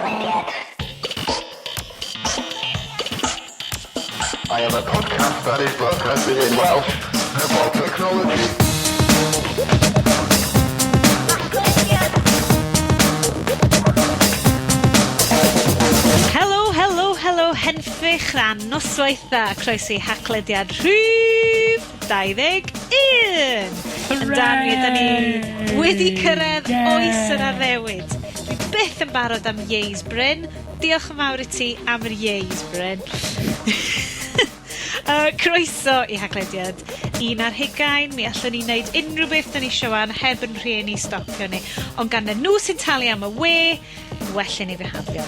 Haclediad. I am a podcast that is broadcasted in Welsh about technology. Helo, henffych rhan noswaitha, croeso I Haclediad rhif 21. Yn dan mi, da ni wedi cyrraedd oes yr addewid. Dwi byth yn barod am ieis, Bryn. Diolch yn fawr I ti am yr ieis, Bryn. Croeso I Haclediad 11. Mi allwn ni wneud unrhyw beth da ni sioan heb yn rhieni stopio ni. Ond gan nhw sy'n talu am y we, well I ni fihafio.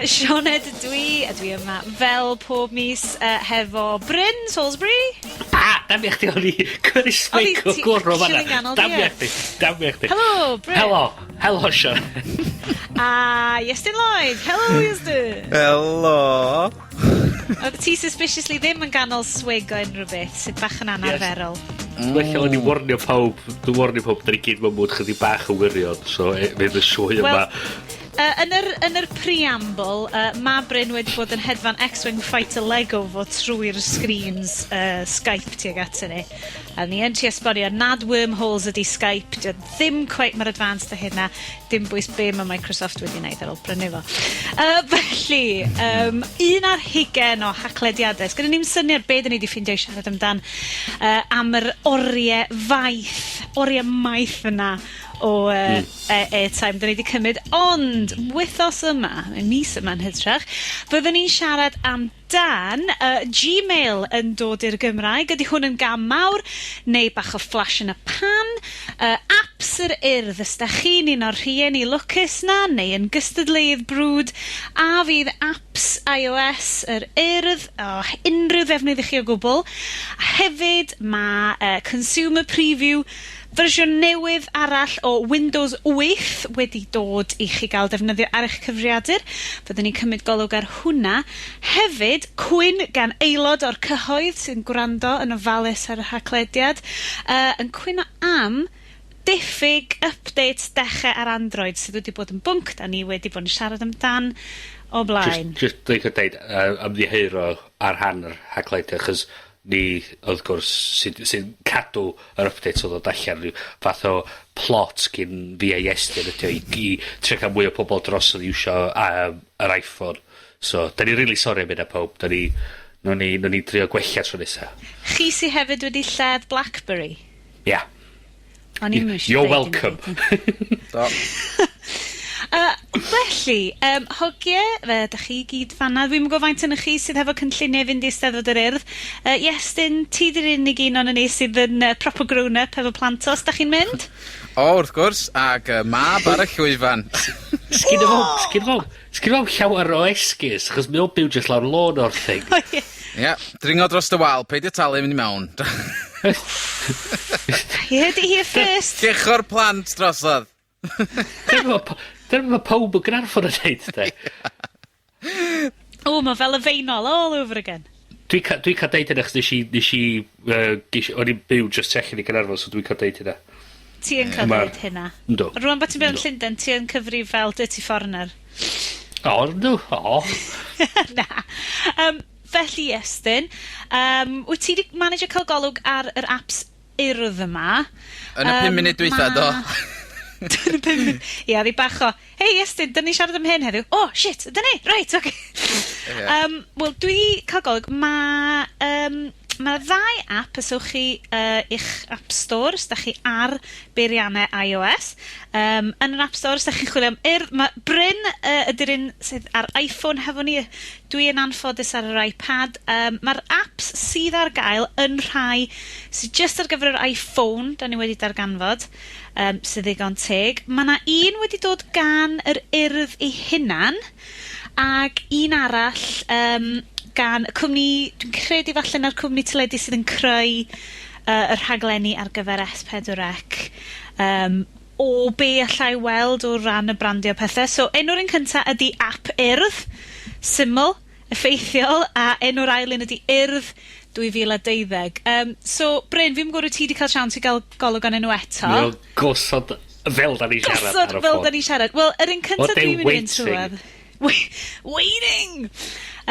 Sioned ydw I, a dwi yma fel pob mis hefo Bryn, Salisbury. Damia chdi o'n I Cyrris Michael gwrw fanna. Damia chdi. Helo, Bryn. Helo, Sean. A Iestyn Lloyd. Helo, Iestyn. Helo. Oedd ti suspiciously ddim yn ganol swig o unrhyw beth, sydd bach yn anarferol. Felly o'n I warnio pawb, da ni gyd mewn mwyd chydig bach o wirion, so fydd y sioe yma. Yn yr preamble, mae Bryn wedi bod yn hedfan X-Wing Fighter Lego fo trwy'r screens Skype tuag at ni. A ni yn ti esbonio, nad wormholes ydi Skype, ddim quite mor advanced o hynna, dim bwys be mae Microsoft wedi wneud ar ôl brynu fo. Felly, 11 o haclediadau. Gyda ni'n syniad be da ni wedi ffindio I siarad amdan am yr oriau maith yna o airtime da ni wedi cymryd, ond wythnos yma, mis yma'n hytrach, byddwn ni'n siarad am dan Gmail yn dod i'r Gymraeg. Ydy hwn yn gam mawr, neu bach o flash yn y pan, apps yr Urdd, ysdach chi'n un o'r rhieni lwcus na, neu yn gystadleuedd brwd, a fydd apps iOS yr Urdd, unrhyw ddefnydd I chi o gwbl. A hefyd mae consumer preview, fersiwn newydd arall o Windows 8 wedi dod I chi gael defnyddio ar eich cyfriadur. Fyddwn ni'n cymryd golwg ar hwnna. Hefyd, cwyn gan aelod o'r cyhoedd sy'n gwrando yn ofalus ar y haclediad, yn cwyno am diffyg updates dechrau ar Android sydd wedi bod yn bwnc da ni wedi bod yn siarad amdan o blaen. Just dwi'n dweud ymddiheuro ar han yr haclediad, achos ni, wrth gwrs, sy'n cadw yr updates oedd o allan rhyw fath o plot gyn fi a Iestyn ydy I trio cael mwy o pobol dros oedd iwsio yr iPhone. So, da ni really sorry am hynna pob. Nw'n ni drio gwella tro nesa. Chi sy'n hefyd wedi lled BlackBerry? Yeah. You're welcome. Felly, hogie, da chi gyd fanna. Dwi'n gwybod faint yn chi sydd hefo cynlluniau fynd I eisteddfod yr Urdd. Iestyn, ti di'r unig un o'n ni sydd yn proper grown-up efo plantos. Da chi'n mynd? Wrth gwrs, ag mab ar y llwyfan. Sgyn fo llawer o esgus, achos mi o'n byw jyst lawr lôn o'r thing. Ie, dringo dros dy wal, peidio talu mynd I mewn. You heard it here first. Gecho'r plant drosodd. Dyna mae pawb yn Gynarfon yn neud, de. Mae fel y feinol all over again. Dwi'n cael deud yna, chos o'n i'n byw just allan I Gynarfon, so dwi'n cael deud yna. Ti yn cael deud hynna? Yndw. Rwan bod ti'n byw yn Llundain, ti yn cyfri fel Dirty Foreigner? Na. Felly, Iestyn, wyt ti wedi managio cael golwg ar yr apps Urdd yma? Yn y 5 munud dwytha, do. Ia, ddi bach o, hei Iestyn, dyn ni siarad am hyn heddiw. Shit, dyn ni, right, okay. Wel, dwi cael golwg, mae ddau app yswch chi i'ch App Store, os da chi ar beiriannau iOS. Yn yr App Store, os da chi'n chwilio am Urdd, mae Bryn ydy'r un sydd ar iPhone hefo ni. Dwi yn anffodus ar yr iPad. Mae'r apps sydd ar gael yn rhai sydd just ar gyfer yr iPhone, da ni wedi darganfod, sydd ddigon teg. Mae yna un wedi dod gan yr Urdd ei hunan, ac un arall gan y cwmni, dwi'n credu falle na'r cwmni teledu sydd yn creu y rhaglenni ar gyfer S4C, o be allai weld o ran y brandio pethau. So, enw'r un cyntaf ydy App Urdd, syml, effeithiol, a enw'r ail un ydy Urdd 2012. So, Bryn, fi'n gwybod ti wedi cael siawns I gael golwg gan enw eto. Mae'n gosod Fel da ni siarad Gosod ar y fel ffôn. da ni siarad. Wel, yr un cyntaf What they dwi'n mynd i fynd trwad. Waiting!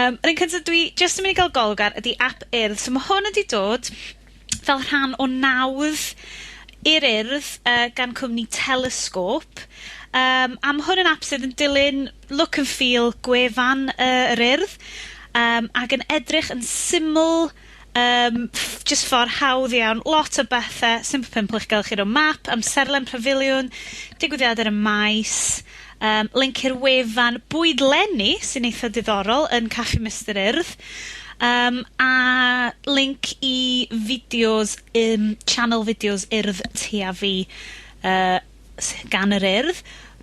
Yr un cyntaf dwi just yn mynd i gael golgar ydy app Urdd. So mae hwn wedi dod fel rhan o nawdd i'r Urdd gan cwmni Telescope. Am hwn yn app sydd yn dilyn look and feel gwefan yr Urdd. Ac yn edrych yn syml, just ffordd hawdd iawn, lot o bethau, simple pimple i'ch gael chi o map, amserlen pafiliwn, digwyddiadau y maes, link i'r wefan bwydlenni sy'n eitha diddorol yn Caffi Mistar Urdd, a link i fideos, channel fideos Urdd ti a fi gan yr Urdd.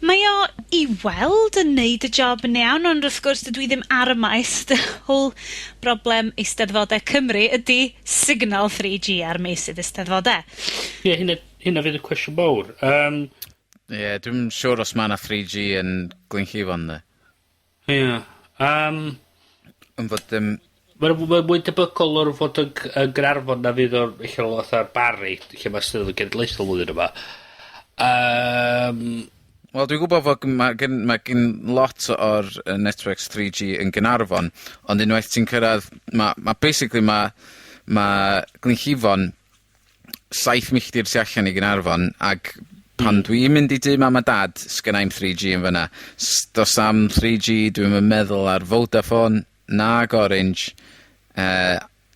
Mae o i weld yn neud y job yn iawn, ond wrth gwrs dydw i ddim ar y maes. The whole broblem eisteddfodau Cymru ydy signal 3G ar meysydd eisteddfodau. Ie, hynna fydd y cwestiwn mawr. Dwi'n siŵr os mae yna 3G yn Glynllifon, dde. Ie. Yn fod... Mae'n mwy debygol o'r fod yn Gaernarfon na fydd o'r eich fath ar Bari, lle mae stydd yn genedlaethol flwyddyn yma. Wel, dwi'n gwybod fod mae gen lot o'r networks 3G yn Gaernarfon, ond unwaith ti'n cyrraedd, basically mae Glynllifon 7 milltir tu allan i Gaernarfon, ac pan dwi'n mynd i dy mam a dad, sgennai'm 3G yn fyna. Dos am 3G, dwi'n meddwl ar Vodafone, nag Orange,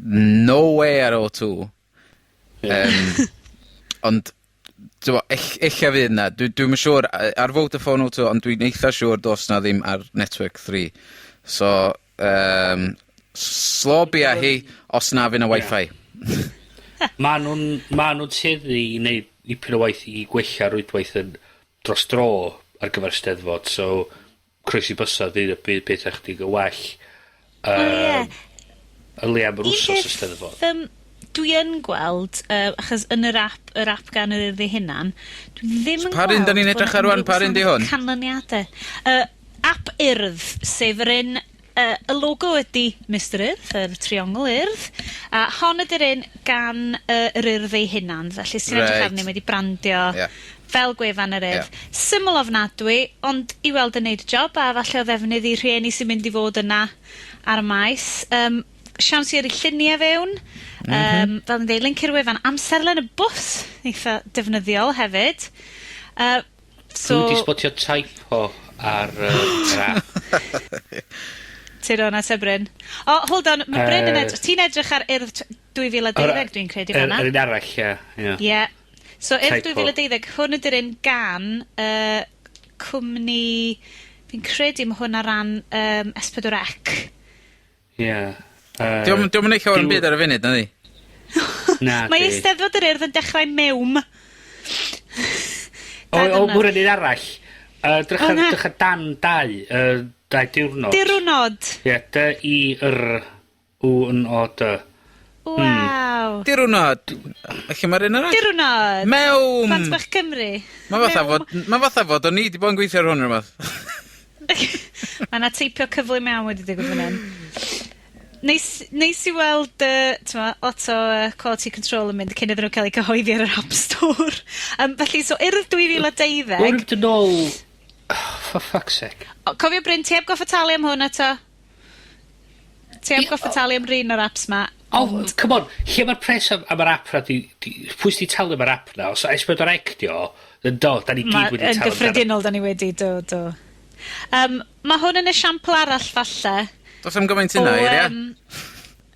no way ar O2. Ond, eich fydd na, dwi'n siŵr ar Vodafone O2, ond dwi'n eitha siŵr dos na ddim ar Network 3. So, slobia hi os na fy'n y Wi-Fi. Ma' nhw'n tueddu i wneud dipyn o waith i gwella rwydwaith yn dros dro ar gyfer eisteddfod, so croesi bysod fydd pethau chdig y well. Y le am yr wsos eisteddfod. Dwi yn gweld, achos yn yr app gan yr Urdd ei hunan, dwi ddim yn gweld... Pa un da ni'n edrych ar rwan, pa un di hwn? Canlyniadau. App Urdd, sef yr un, y logo ydy Mistar Urdd, yr triongl Urdd, a hon ydy'r un gan yr Urdd ei hunan, felly sy'n edrych arni wedi brandio fel gwefan yr Urdd. Syml ofnadwy, ond i weld yn neud y job, a falle o ddefnydd i rhieni sy'n mynd i fod yna ar y maes. Siawns i ar ei lluniau fewn, fel yn dweud, link i'r wefan amserlen y bws, eitha defnyddiol hefyd. Dwi wedi sbotio typo ar yr app. Ti'n o'na te, Bryn? O, hold on, mae Bryn yn edrych, ti'n edrych ar Urdd 2012, dwi'n credu fanna. Yr un arall, ie. Ie. So, Urdd 2012, hwn ydy'r un gan cwmni, fi'n credu mae hwn ar ran S4C. Ie. Diolch yn eich o'r byd ar y funud, na di? Na, Mae eisteddfod yr Urdd yn dechrau mewn. O, mwyn un arall. Drych ar dan dau diwrnod. Dirwnod. Ie, D-I-R-W-N-O-D. Waw. Dirwnod. Lle mae'r un arall? Dirwnod. Mewn! Plant bach Cymru. Mae fatha fod o'n i wedi bod yn gweithio ar hwn o'r math. Mae yna teipio cyflym iawn wedi digwydd fan hyn. Neis i weld lot o quality control yn mynd cyn iddyn nhw cael eu cyhoeddi ar yr App Store. Felly, so Urdd 2012... Wrth yn ôl... For fuck's sake. Cofio, Bryn, ti heb goffa talu am hwn eto? Ti heb goffa talu am rhan o'r apps ma? Oh, come on. Lle mae'r pres am yr app na? Pwy sy'n talu am yr app na? Os S4C di o, do, da ni gyd wedi talu am yr app. Yn gyffredinol, da ni wedi, do. Mae hwn yn esiampl arall falle. Dos am gymaint yna, Eiria?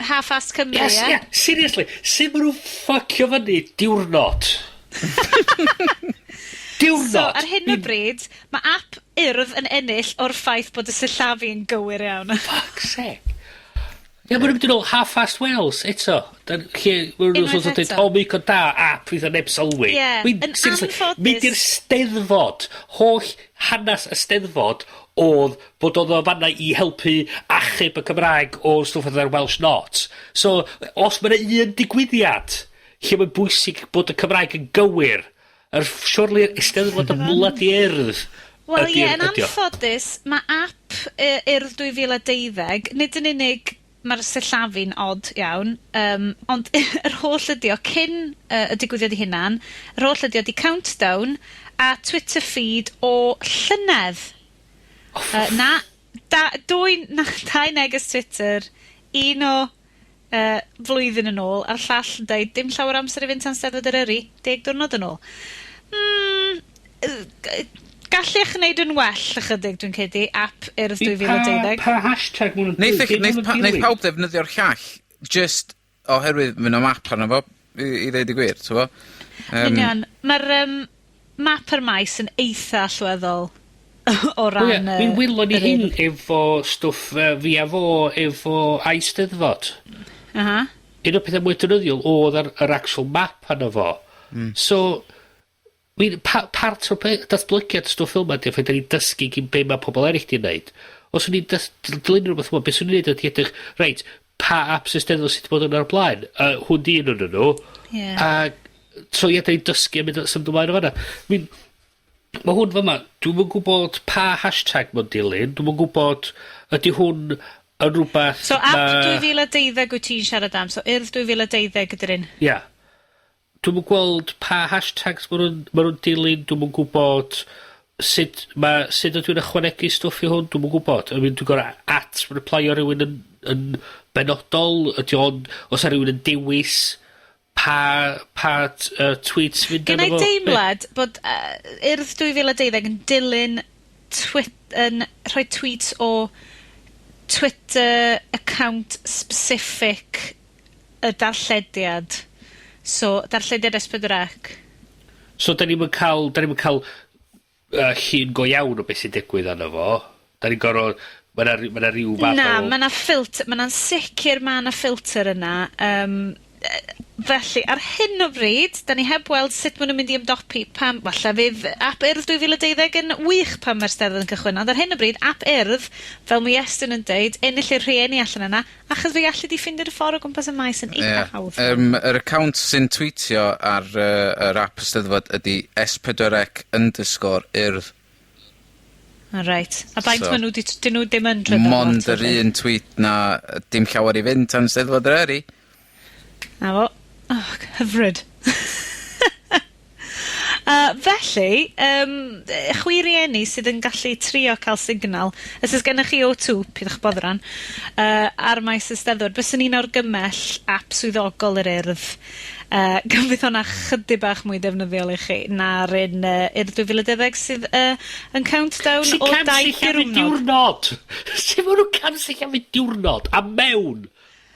Half-assed Cymru, Yes, ie? yeah, seriously. Sut maen nhw'n ffucio fyny diwrnod? Diwrnod! So, ar hyn o bryd, mae app Urdd yn ennill o'r ffaith bod y syllafu yn gywir iawn. Fuck's sake. Ie, maen nhw'n mynd yn ôl half-assed Wales, eto. Unwaith eto. O, mi da, app fydd yn ebsylwi. Ie, yn anffodus. Mynd i'r steddfod. Holl hanes y steddfod oedd bod oedd o fanna i helpu achub y Cymraeg o'r stwff ar Welsh Not. So, os mae'n un digwyddiad lle mae'n bwysig bod y Cymraeg yn gywir, siwrli'r eisteddfod y mwlad i Urdd. Wel, ie, yn anffodus, mae app Urdd 2012, nid yn unig mae'r syllafu'n od iawn, ond yr holl ydi o cyn y digwyddiad i hunan, yr holl ydi o di countdown, a Twitter feed o llynedd. Dau neges Twitter, un o flwyddyn yn ôl, a'r llall yn dweud, dim llawer amser i fynd tan Eisteddfod Eryri, 10 diwrnod yn ôl. Gallech wneud yn well ychydig, dwi'n cedi, app Urdd 2012. Pa hashtag mwyn... Neith pawb ddefnyddio'r llall, just oherwydd mynd o map arno fo, i ddeud y gwir, ti'n fo? Union, mae'r map yr maes yn eitha allweddol o ran... Mi'n wylon ni hyn efo stwff fi a fo efo eisteddfod. Un o pethau mwy dynyddiol oedd yr actual map arno fo. So, part o'r datblygiad stwff fel yma, diolch, da ni'n dysgu gyn be mae pobl eraill di'n neud. Os o'n i'n dilyn rhywbeth yma, beth o'n i'n neud ydy edrych, reit, pa apps eisteddfod sydd bod yn ar blaen? Hwn di un o'n nhw. A so da ni'n dysgu a mynd symud ymlaen o fanna. Mae hwn fyma, dwi'n yn gwybod pa hashtag mae'n dilyn, dwi'n yn gwybod ydy hwn yn rhywbeth... So app 2012 wyt ti'n siarad am, so Urdd 2012 gyda'r un. Ia. Dwi'n yn gweld pa hashtags maen nhw'n dilyn, dwi'n yn gwybod sut ydw i'n ychwanegu stwff i hwn, dwi'n yn gwybod. Dwi'n gorau at reply o rhywun yn benodol, ydy o'n, os a rhywun yn dewis pa tweets fynd yn efo. Gynnau deimlad bod Urdd 2012 yn dilyn yn rhoi tweets o Twitter account specific y darllediad. So, darllediad S4C. So, da ni'n cael llun go iawn o beth sy'n digwydd arno fo. Da ni'n gorfod... Mae yna rhyw fath o... Na, mae yna ffilter. Mae yna'n sicr mae yna ffilter yna. Felly, ar hyn o bryd, da ni heb weld sut maen nhw'n mynd i ymdopi pam... Walla fydd app Urdd 2012 yn wych pam mae'r steddfod yn cychwyn. Ond ar hyn o bryd, app Urdd, fel mae Iestyn yn dweud, ennill i'r rhieni allan yna, achos fi gallu di ffindir y ffordd o gwmpas y maes yn eitha hawdd. Yr account sy'n tweetio ar yr app Eisteddfod ydy S4C_Urdd. Right. A baint maen nhw, dyn nhw dim yn drwy'n mond yr un tweet na dim llawer i fynd tan Eisteddfod Eryri. Na fo. Oh, hyfryd. Felly, chwi rieni sydd yn gallu trio cael signal, os oes gennych chi O2, pidwch boddran, ar maes Eisteddfod, bys yn un o'r gymell app swyddogol yr Urdd. Gan fydd hwnna chydig bach mwy defnyddiol i chi na'r un Urdd 2012 sydd yn countdown o 2 diwrnod. Sut maen nhw'n camsillafu diwrnod a mewn?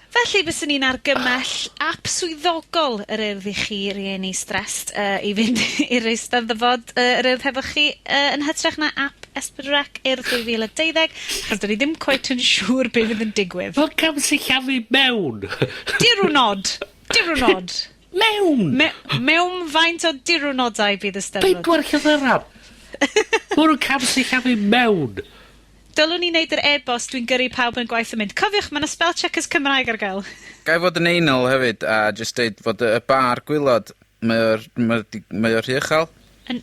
Felly bys yn un argymell app swyddogol yr Urdd i chi rieni stressed i fynd i'r Eisteddfod yr Urdd hefo chi yn hytrach na app S4C Urdd 2012 achos dyn ni ddim cweit yn siŵr beth fydd yn digwydd. Fel camsillafu mewn? Diwrnod! Mewn! Mewn faint o diwrnodau bydd Eisteddfod. 4 llythyran! Mae nhw'n camsillafu mewn! Dylwn ni wneud yr e-bost dwi'n gyrru pawb yn gwaith yn mynd. Cofiwch, mae yna spell checkers Cymraeg ar gael. Gai fod yn einol hefyd, a just deud fod y bar gwylod, mae o'r rhy uchel.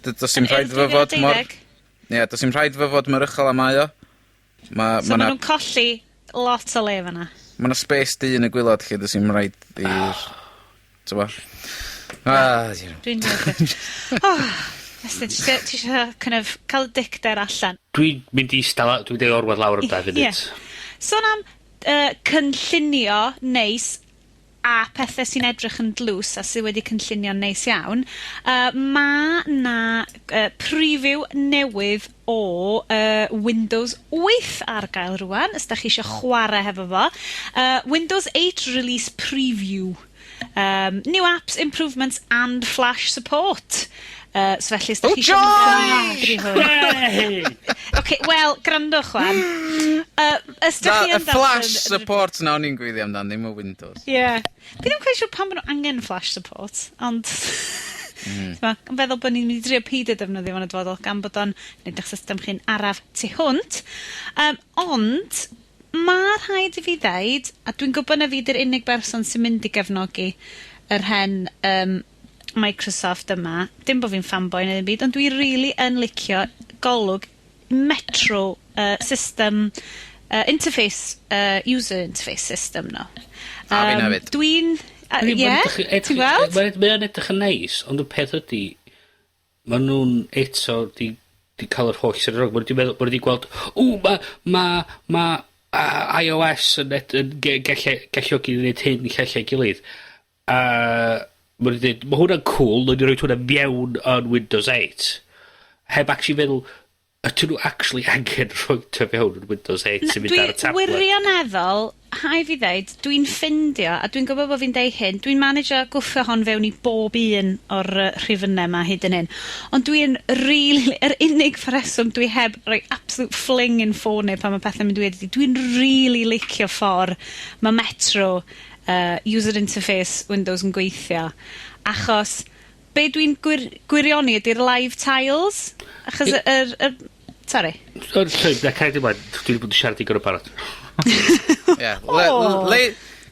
Does i'n rhaid fo fod mor... Ie, does i'n rhaid fo fod mor uchel am ai o. So maen nhw'n colli lot o le fanna. Mae yna space di yn y gwylod lle does i'n rhaid i'r... Tywa? Dwi'n diolch. Iestyn, ti eisiau cael y dicter allan? Dwi'n mynd i dwi'n dweud orwedd lawr am 2 funud. Sôn am cynllunio neis a pethau sy'n edrych yn dlws a sydd wedi cynllunio'n neis iawn, mae na preview newydd o Windows 8 ar gael rwan, os da chi eisiau chwarae hefo fo. Windows 8 Release Preview. New apps, improvements and flash support. So felly, os da chi OK, wel, grandwch wan. Y flash support na o'n i'n gweithio amdan, ddim o Windows. Ie. Fi ddim cweud siwr pan bod nhw angen flash support, ond... Yn feddwl bod ni'n mynd i drio peidio defnyddio fo'n y dyfodol gan bod o'n wneud eich system chi'n araf tu hwnt. Ond, mae rhaid i fi ddeud, a dwi'n gwybod na fi di'r unig berson sy'n mynd i gefnogi yr hen Microsoft yma, dim bod fi'n fanboy neu ddim byd, ond dwi really yn licio golwg Metro system interface, user interface system no. A fi'n hefyd. Dwi'n... Ie? Ti'n gweld? Mae'n edrych yn neis, ond y peth ydy, ma' nhw'n eto di ca'l yr holl sy'n rog. Ma' nhw wedi gweld, ma' iOS yn galluogi i wneud hyn llallai gilydd. Ma' nhw'n dweud, ma' hwnna'n cool, nhw'n rhoi hwnna mewn yn Windows 8. Heb actually feddwl, ydyn nhw actually angen rhoi to fewn yn Windows 8 sy'n mynd ar y tablet. Dwi'n wirioneddol, hai fi ddeud, dwi'n ffindio, a dwi'n gwybod bod fi'n deud hyn, dwi'n managio gwffio hon fewn i bob un o'r rhifynnau yma hyd yn hyn. Ond dwi'n yr unig reswm dwi heb rhoi absolute fling in ffôn neu pan mae pethau'n mynd wedi, dwi'n licio ffordd mae Metro user interface Windows yn gweithio. Achos, be dwi'n gwirioni ydy'r live tiles. Achos sorry. Na cael dim ond, dwi'n bod yn siarad i gyrra barod. Yeah.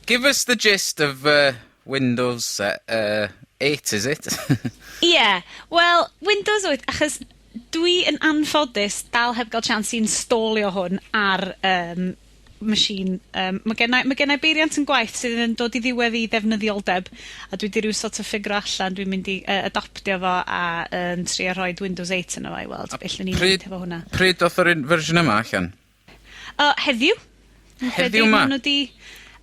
Give us the gist of Windows 8, is it? Yeah. Well, Windows 8, achos dwi yn anffodus dal heb gael chance i installio hwn ar machine. Mae gennau beiriant yn gwaith sydd yn dod i ddiwedd i ddefnyddioldeb, a dwi di rhyw sort of ffigur allan, dwi'n mynd i adoptio fo a trio rhoi Windows 8 yn o i weld beth ni'n mynd efo hwnna. Pryd oedd yr fersiwn yma allan? Heddiw. Heddiw ma?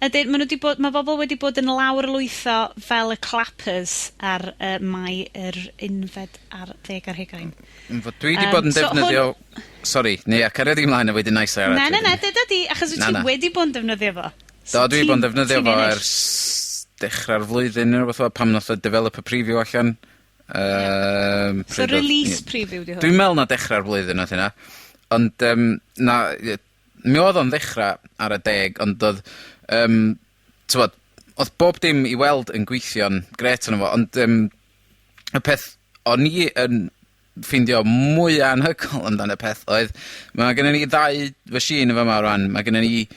Mae bobl wedi bod yn lawr-lwytho fel y clappers ar Mae'r unfed ar 10 ar 20. Dwi wedi bod yn defnyddio... Sorry, cyrraedd i mlaen a wedyn nais ar Na, dyda di, achos wyt ti wedi bod yn defnyddio fo. Do, dwi wedi bod yn defnyddio fo ers dechrau'r flwyddyn neu rhywbeth o pam nath o developer preview allan. So release preview di hwn? Dwi'n meddwl na dechrau'r flwyddyn oedd hynna. Ond, mi oedd o'n dechrau ar y 10, ond oedd bob dim i weld yn gweithio'n gret yn efo, ond y peth o'n i yn ffindio mwy anhygol amdano peth oedd, mae gennym ni 2 machine efo yma rwan, mae gennym ni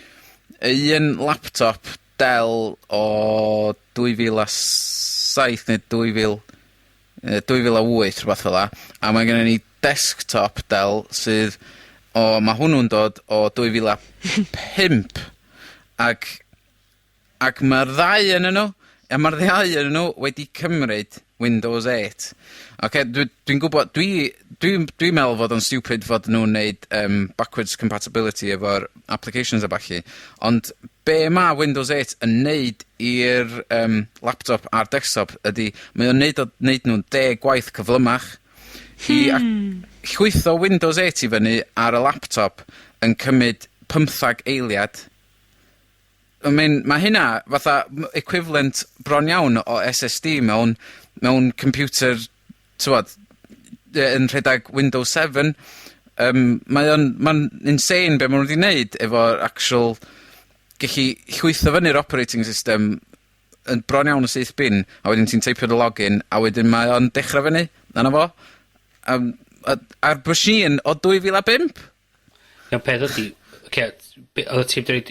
un laptop Dell o 2007 neu 2008 rhywbeth fel la, a mae gennym ni desktop Dell sydd mae hwnnw'n dod o 2005 ac mae'r 2 yn nhw, a mae'r 2 yn nhw wedi cymryd Windows 8. Dwi'n gwybod, dwi'n meddwl fod o'n stupid fod nhw'n neud backwards compatibility efo'r applications a balli, ond be mae Windows 8 yn neud i'r laptop a'r desktop ydy, mae o'n neud nhw'n 10 gwaith cyflymach i llwytho Windows 8 i fyny ar y laptop yn cymryd 15 eiliad. Mae hynna fatha equivalent bron iawn o SSD mewn computer, yn rhedeg Windows 7. Mae'n insane be maen nhw wedi wneud efo'r actual gallu llwytho fyny'r operating system yn bron iawn o syth bin, a wedyn ti'n teipio dy login, a wedyn mae o'n dechrau fyny, yna fo. A'r machine o 2005. Iawn, peth ydi, oedd ti'n dweud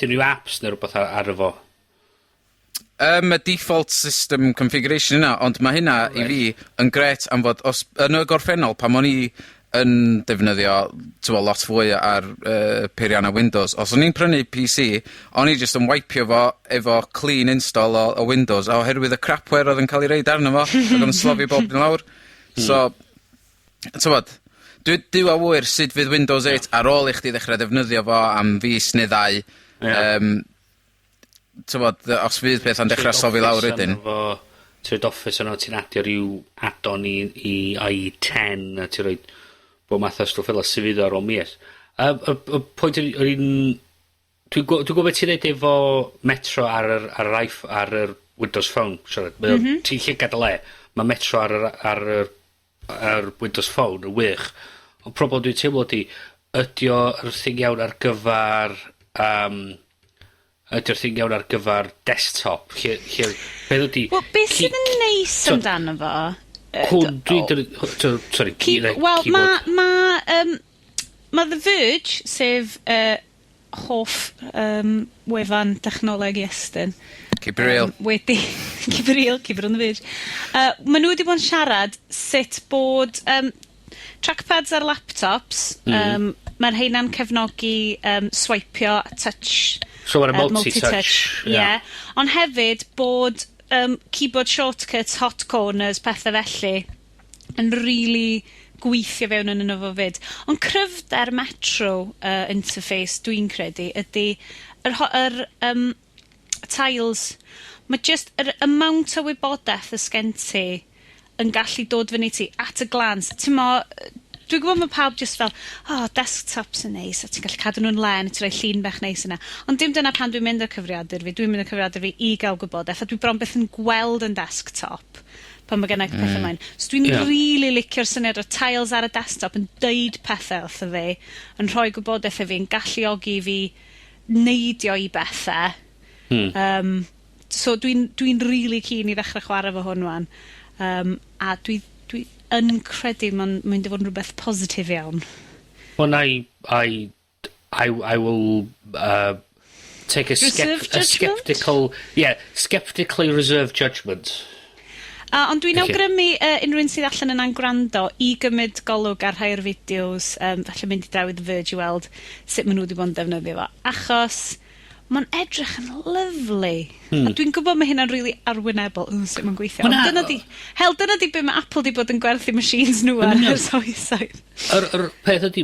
unrhyw apps neu rhywbeth ar y fo? Y default system configuration yna, ond mae hynna i fi yn gret am fod, yn y gorffennol, pan o'n i yn defnyddio lot fwy ar peiriannau Windows, os o'n i'n prynu PC, o'n i just yn wipio fo efo clean install o Windows, a oherwydd y crapware oedd yn cael ei reid arno fo, oedd yn slofi bob yn lawr. So, dwi a wyr sut fydd Windows 8 ar ôl i chdi ddechrau defnyddio fo am fis neu 2. Os fydd peth yn dechrau sofi lawr ydyn. Trwy'r Office yno, ti'n adio rhyw add-on i i10, a ti'n rhoi bod math o stwff fel sydd fydd ar ôl mis. Y pwynt dwi'n gwybod beth ti'n neud efo Metro ar yr Windows Phone, ti'n lle gadael mae Metro ar Windows Phone yn wych. Ond problem dwi'n teimlo ydy o'r thing iawn ar gyfer ydy'r thing iawn ar gyfer desktop. Beth ydy... Wel, beth sydd yn neis amdano fo? Sorry, keyboard. Wel, mae The Verge, sef hoff wefan technoleg Iestyn. Keep it real. Keep it on the Verge. Mae nhw wedi bod yn siarad sut bod trackpads ar laptops, mae'r heina'n cefnogi swipio, touch... So mae'n multi-touch. Yeah. Ond hefyd bod keyboard shortcuts, hot corners, pethau felly yn really gweithio fewn yn yno fo fyd. Ond cryfder Metro interface dwi'n credu ydy tiles, mae just yr amount o wybodaeth ysgen ti yn gallu dod fyny ti at y glance. Ti'n mo, dwi'n gwybod mae pawb just fel, desktops yn neis, a ti'n gallu cadw nhw'n len, ti'n rhoi llun bech neis yna. Ond dim dyna pan dwi'n mynd o'r cyfriadur fi, dwi'n mynd o'r cyfriadur fi i gael gwybodaeth, a dwi bron beth yn gweld yn desktop pan mae gennau pethau maen. So dwi'n really licio'r syniad o tiles ar y desktop yn deud pethau wrtho fi, yn rhoi gwybodaeth i fi, yn galluogi fi neidio i bethau. So dwi'n really keen i ddechrau chwarae fo hwn wan. A dwi yn credu mae'n mynd i fod yn rhywbeth positif iawn. Well, I will take a skeptically reserved judgment. Ond dwi'n awgrymu unrhyw un sydd allan yna'n gwrando i gymryd golwg ar rhai o'r fideos, falle mynd i draw i The Verge i weld sut maen nhw wedi bod yn defnyddio fo. Achos mae'n edrych yn lyflu. A dwi'n gwybod mae hynna'n really arwynebol. Sut mae'n gweithio. Dyna di be mae Apple di bod yn gwerthu machines nhw ar yr soesoedd. Yr peth ydi,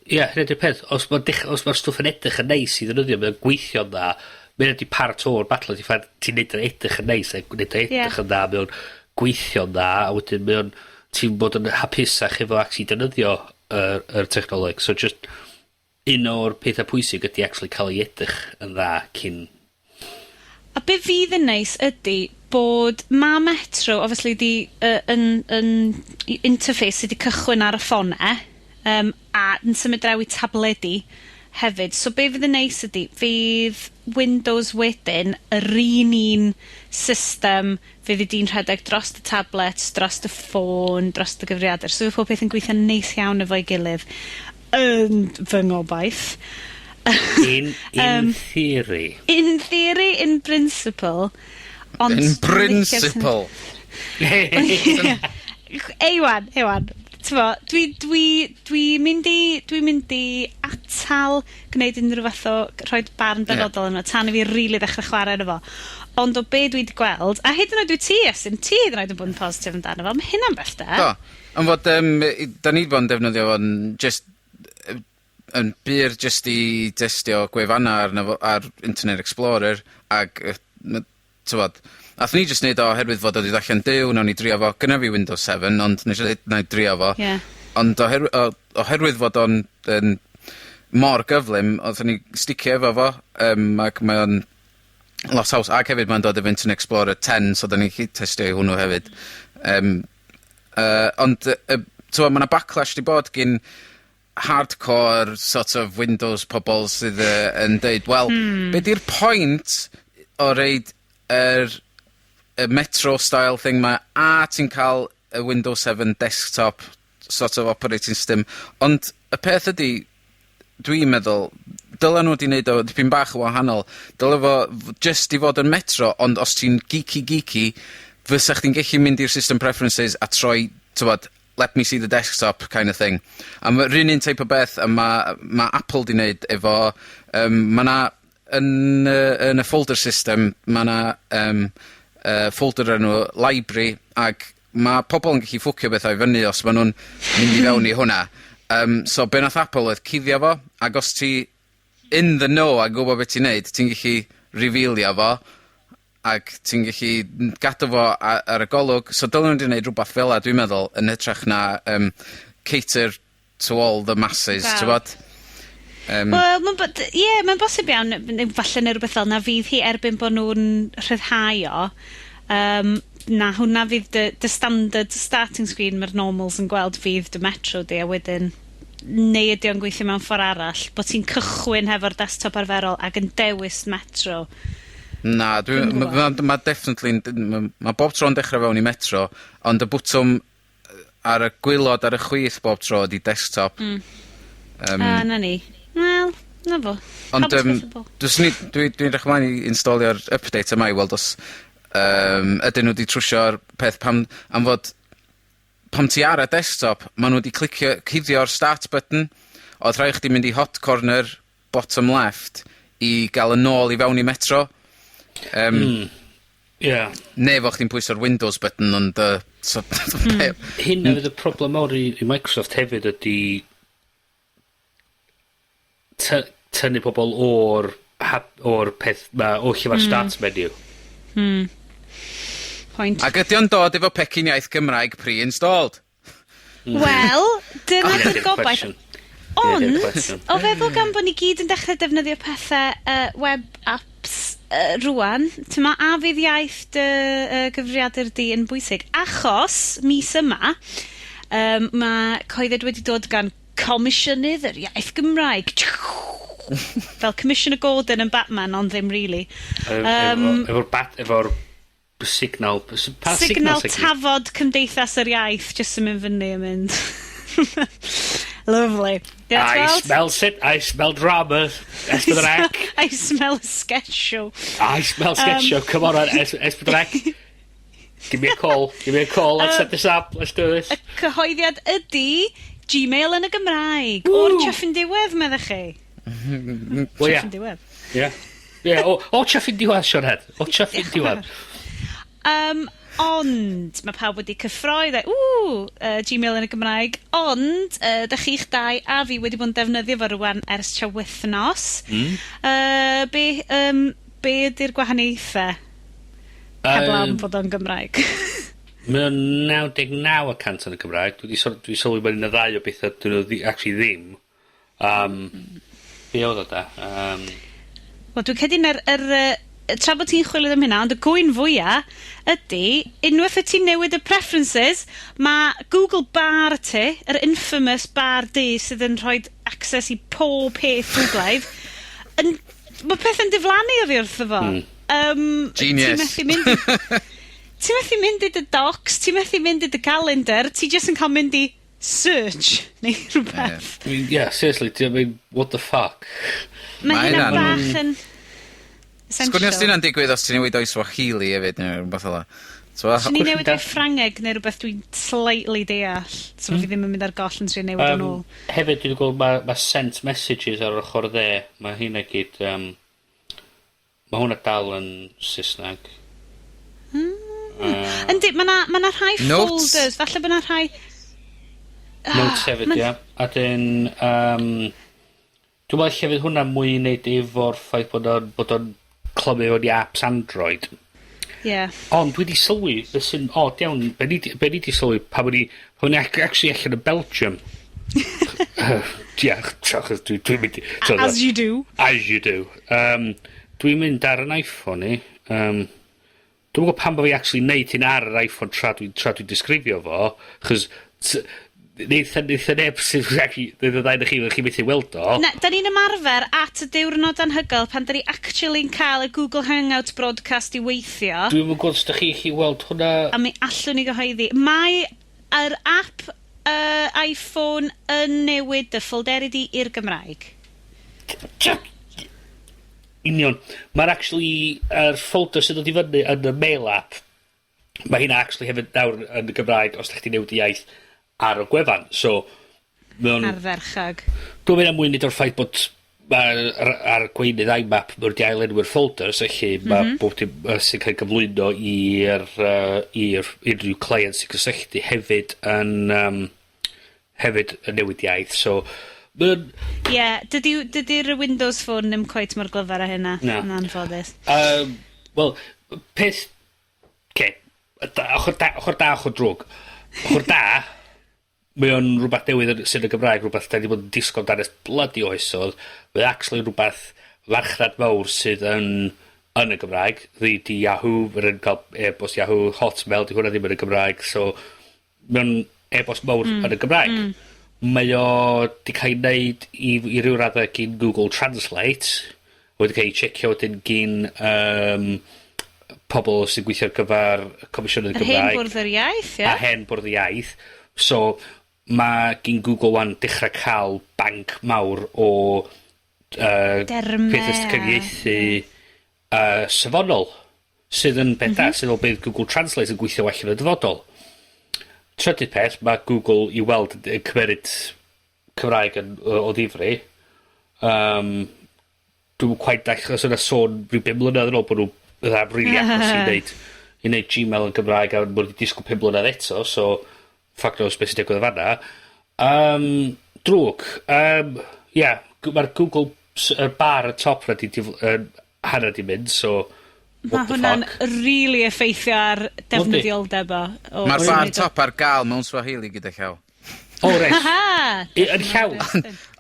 hynny ydy'r peth, os mae'r stwff yn edrych yn neis i ddefnyddio, mae'n gweithio'n dda, mae'n ydy part o'r battle, ti'n neud yn edrych yn neis, a gwneud yn edrych yn dda, mae'n gweithio'n dda, a wedyn ti'n bod yn hapusach efo ac i defnyddio yr technoleg. So just un o'r pethau pwysig ydy actually cael ei edrych yn dda cyn. A be fydd yn neis ydy bod mae Metro, obviously, yn interface sydd wedi cychwyn ar y ffonau, a yn symud draw i tabledi hefyd. So be fydd yn neis ydy, fydd Windows wedyn yr un system fydd ydy'n rhedeg dros y tablets, dros y ffôn, dros y gyfriadur. So fydd pob peth yn gweithio'n neis iawn efo'i gilydd. Yn fy ngobaith. In theory. In theory, in principle. In principle. Ewan. Dwi'n mynd i atal gwneud unrhyw fath o rhoi barn benodol yno, tan i fi rili ddechrau chwarae yno fo. Ond o be dwi wedi gweld, a hyd yn oed ti hyd yn oed yn bod yn positif amdano fo, mae hynna'n beth da. Ond fod, da ni bod yn defnyddio fo'n just yn byr just i testio gwefanna ar Internet Explorer, ac tywod, ath ni just neud o oherwydd fod oedd i ddallan dyw, nawn ni drio fo, gyna fi Windows 7, ond nes i drio fo. Ond oherwydd fod o'n mor gyflym, oedd ni sticio efo fo, ac mae o'n lot haws, ac hefyd mae'n dod efo Internet Explorer 10, so da ni testio i hwnnw hefyd. Ond, mae yna backlash di bod gyn hardcore sort of Windows pobl sydd yn deud, wel, be di'r point o reid y Metro-style thing ma, a ti'n cael y Windows 7 desktop sort of operating system, ond y peth ydy, dwi'n meddwl, dyla nhw wedi wneud o dipyn bach o wahanol, dyla fo just i fod yn Metro, ond os ti'n geeky, fysa chdi'n gallu mynd i'r system preferences a troi, tywod, let me see the desktop kind of thing. A mae'r un type o beth, a mae Apple di wneud efo, mae na, yn y folder system, mae na folder enw library, ac mae pobl yn gallu ffwcio bethau i fyny os maen nhw'n mynd i fewn i hwnna. So be nath Apple oedd cuddio fo, ac os ti in the know a gwybod beth ti'n neud, ti'n gallu revealio fo, ac ti'n gallu gadw fo ar y golwg. So dylen nhw wedi gwneud rhywbeth fel a dwi'n meddwl yn hytrach na cater to all the masses, ti'n bod? Wel, mae'n bosib iawn, falle neu rhywbeth fel na fydd hi erbyn bod nhw'n rhyddhau o. Na, hwnna fydd dy standard starting screen mae'r normals yn gweld fydd dy Metro di, a wedyn neu ydi o'n gweithio mewn ffordd arall, bod ti'n cychwyn hefo'r desktop arferol ac yn dewis Metro. Na, mae definitely, mae bob tro'n dechrau fewn i Metro, ond y bwtwm ar y gwylod ar y chwith bob tro ydi desktop. Na ni. Wel, na fo. Ond dwi'n edrych ymlaen i installio'r update yma i weld os ydyn nhw wedi trwsio'r peth am fod pam ti ar y desktop, maen nhw wedi cuddio'r start button, oedd rhaid chdi mynd i hot corner bottom left i gael y nôl i fewn i Metro. Ie. Ne, fo chdi'n pwyso'r Windows button, ond... Hyn fydd y problem mawr i Microsoft hefyd ydy tynnu pobl o'r peth, o llyfr start menu. Point. Ac ydy o'n dod efo pecyn iaith Gymraeg pre-installed? Wel, dyna'r gobaith. Ond, question. o feddwl gan bod ni gyd yn dechrau defnyddio pethau web apps rwan, tyma, a fydd iaith dy gyfriadur di yn bwysig. Achos, mis yma, mae coeddiad wedi dod gan Comisiynydd yr Iaith Gymraeg. Fel Commissioner Gordon yn Batman, ond ddim really. Efo'r signal... Signal tafod Cymdeithas yr Iaith, just yn mynd fyny yn mynd. Lovely. I smell drama. Esbydrec. I smell a sketch show. I smell sketch show. Come on, Esbydrec. Give me a call. Let's set this up. Let's do this. Y cyhoeddiad ydy Gmail yn y Gymraeg. O'r chyffin diwedd, meddych chi? Well, Chyffin diwedd. Yeah. O chyffin diwedd, Sioned. O chyffin diwedd. Ond, mae pawb wedi cyffroi, Gmail yn y Gymraeg, ond, da chi'ch dau a fi wedi bod yn defnyddio fo rwan ers tra wythnos. Be ydy'r gwahaniaethau? Heblaw am fod o'n Gymraeg. Mae'n 99% yn y Gymraeg. Dwi sylwi bod yn y ddau o bethau dyn nhw actually ddim. Be oedd o da? Wel, dwi'n cedyn tra bod ti'n chwilio am hynna, ond y gwyn fwyaf ydy, unwaith y ti'n newid y preferences, mae Google Bar ti, yr infamous bar di sydd yn rhoi access i pob peth Googleaidd, mae peth yn diflannu oddi wrtho fo. Genius. Ti'n methu mynd i dy docs, ti'n methu mynd i dy calendar, ti jyst yn cael mynd i search, neu rhywbeth. Yeah, seriously, what the fuck? Mae hynna bach yn... Sgwni os dyna'n digwydd os ti'n newid o i Swahili hefyd, neu rhywbeth ola. Swn i'n newid o'i Ffrangeg, neu rhywbeth dwi'n slightly deall. So fi ddim yn mynd ar goll yn trio newid yn ôl. Hefyd, dwi'n gweld mae sent messages ar ochr dde. Mae hynna gyd... mae hwnna dal yn Saesneg. Yndi, mae na rhai folders. Falle bod na rhai... Notes hefyd, ia. A dyn... dwi'n meddwl llefydd hwnna mwy i wneud efo'r ffaith bod o'n clymu fo'n i apps Android. Yeah. Ond dwi wedi sylwi, sy'n od iawn, be ni wedi sylwi pan o'n i actually allan yn Belgium. Dwi'n mynd... As you do. As you do. Dwi'n mynd ar yn iPhone i. Dwi'n gwybod pan bod fi actually neud hyn ar yr iPhone tra dwi'n disgrifio fo, chos neitha neb sy'n dweud o ddau na chi methu weld o. Na, da ni'n ymarfer at y diwrnod anhygoel pan da ni actually'n cael y Google Hangout broadcast i weithio. Dwi'n mynd gwrs da chi weld hwnna... A mi allwn ni gyhoeddi. Mae yr app iPhone yn newid y ffolderi di i'r Gymraeg. Union. Mae'r actually folder sydd wedi fyny yn y Mail app, mae hynna actually hefyd nawr yn y Gymraeg os da chdi newid i iaith ar y gwefan. So, Arferchag. Dwi'n mynd am mwyn nid o'r ffaith bod ar gweinydd iMap mae wedi ailenwyr folders, felly mae bob dim sy'n cael gyflwyno i'r unrhyw client sy'n cysylltu hefyd yn newid iaith. So, dydy'r Windows Phone ddim coet mor glyfar a hynna. Na. Yn anffodus. Wel, peth... Ochr da, ochr drwg. Ochr da, mae o'n rhywbeth newydd sy'n y Gymraeg, rhywbeth da ni bod yn disgwyl dan ys bloody oesodd. Mae actually rhywbeth farchnad mawr sydd yn y Gymraeg. Ddi di Yahoo, mae'n cael e-bost Yahoo, Hotmail, di hwnna ddim yn y Gymraeg. So, mae'n e-bost mawr yn y Gymraeg. Mae o di cael ei wneud i ryw raddau gyn Google Translate. Wedi cael ei checio wedyn gyn pobl sy'n gweithio ar gyfer Comisiynydd Gymraeg. Hen bwrdd yr iaith, ia? A hen bwrdd yr iaith. So, mae gyn Google wan dechrau cael banc mawr o pethau cyfieithu safonol sydd yn beda, sydd o beth Google Translate yn gweithio well yn y dyfodol. Trydydd peth, mae Google i weld yn cymeryd Cymraeg o ddifri. Dwi'n quite dach, os yna sôn rhyw 5 mlynedd yn ôl bod nhw Fydda rili agos i wneud Gmail yn Gymraeg a bod wedi disgwyl 5 blynedd eto, so fuck knows beth sy'n digwydd o fanna. Drwg. Mae'r Google bar y top na hanner di mynd, so Mae hwnna'n really effeithio ar defnyddioldeb o. Mae'r bar top ar gael mewn Swahili gyda llaw. O, reit. Yn llawn.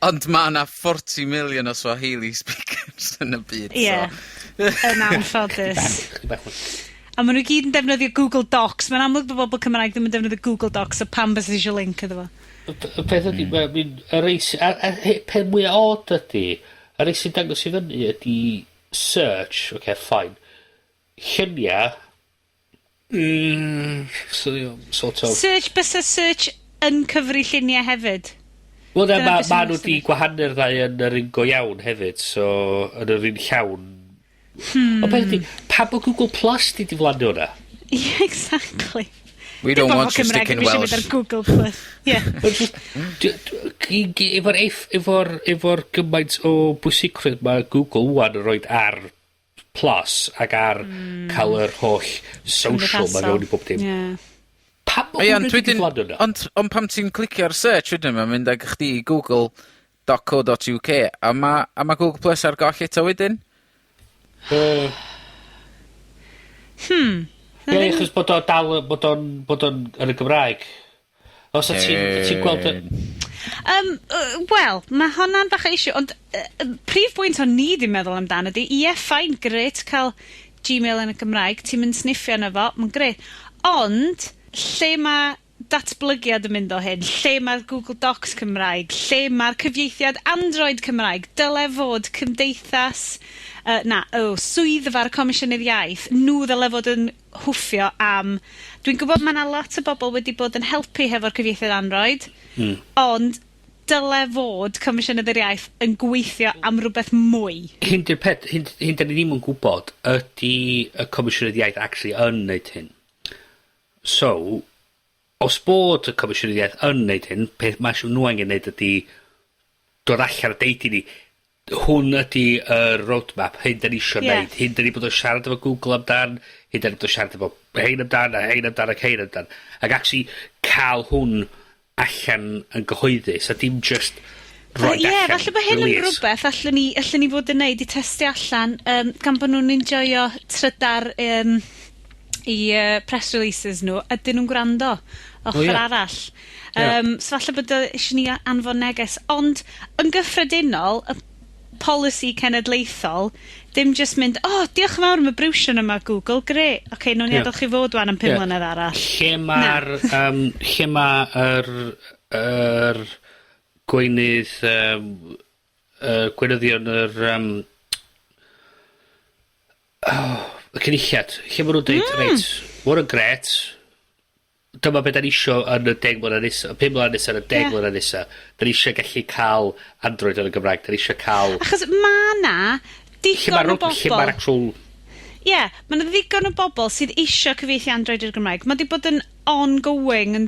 Ond mae yna 40 million o Swahili speakers yn y byd. Ie, yn anffodus. A maen nhw gyd yn defnyddio Google Docs. Mae'n amlwg bod bobl Cymraeg ddim yn defnyddio Google Docs, so pam bys eisiau link iddo fo. Y peth ydy, peth mwy oed ydy, yr eich sy'n dangos i fyny ydy search, fine. Lluniau, sort of... Search, bysa search yn cyfri lluniau hefyd? Wel, ma nhw di gwahannu'r ddau yn yr un go iawn hefyd, so yn yr un llawn. O beth ydy, pa bod Google Plus di diflannu hwnna? Yeah, exactly. We don't want you sticking Welsh. Google Plus. Yeah. Efo'r gymaint o bwysigrwydd mae Google wan yn rhoi ar Plus ac ar cael yr holl social mae mewn i bob dim. Pa bod hwnna di diflannu hwnna? Ond pam ti'n clicio'r search wedyn, mae'n mynd ag chdi i google.co.uk a ma Google Plus ar goll eto wedyn? Ie, achos bod o'n yn y Gymraeg. Os ti'n gweld Wel, mae hwnna'n bach o issue, ond prif bwynt o'n ni di meddwl amdano ydy, fine, gret cael Gmail yn y Gymraeg, ti'n mynd sniffio yna fo, mae'n gret. Ond, lle mae datblygiad yn mynd o hyn, lle mae'r Google Docs Cymraeg, lle mae'r cyfieithiad Android Cymraeg, dyle fod cymdeithas, swyddfa'r Comisiynydd Iaith, nhw ddyle fod yn hwffio am... Dwi'n gwybod mae yna lot o bobl wedi bod yn helpu hefo'r cyfieithiad Android, ond dyle fod Comisiynydd yr Iaith yn gweithio am rhywbeth mwy. Hyn di'r peth, hyn da ni ddim yn gwybod ydy y Comisiynydd Iaith actually yn neud hyn. So, os bod y Comisiynydd Iaith yn neud hyn, peth mae siw nhw angen neud ydy dod allan a deud i ni, hwn ydy y roadmap, hyn da ni eisiau neud, hyn da ni bod yn siarad efo Google amdan, hyn da ni bod yn siarad efo hein amdan, a hein amdan, ac hein amdan. Ac actually cael hwn allan yn gyhoeddus, a dim just roi allan. Falle bod hyn yn rhywbeth allan ni fod yn neud i testio allan, gan bod nhw'n enjoyo trydar i press releases nhw, ydyn nhw'n gwrando ochr arall. So falle bod eisiau ni anfon neges, ond yn gyffredinol, y polisi cenedlaethol, dim just mynd, diolch yn fawr am y brwsion yma Google, gre. Oce, nhw'n i adol chi fod wan am 5 mlynedd arall. Lle mae'r gweinydd, gweinyddion y cynulliad, lle mae nhw'n dweud, reit, mwyn yn gret, dyma beth da ni isio yn y 10 mlynedd nesa, 5 mlynedd nesa, yn y 10 mlynedd nesa. Da ni isio gallu cael Android yn y Gymraeg, da ni isio cael... Achos ma' na digon o bobl... Lle mae'r actual... Ie, ma' na ddigon o bobl sydd isio cyfieithu Android i'r Gymraeg. Mae di bod yn ongoing yn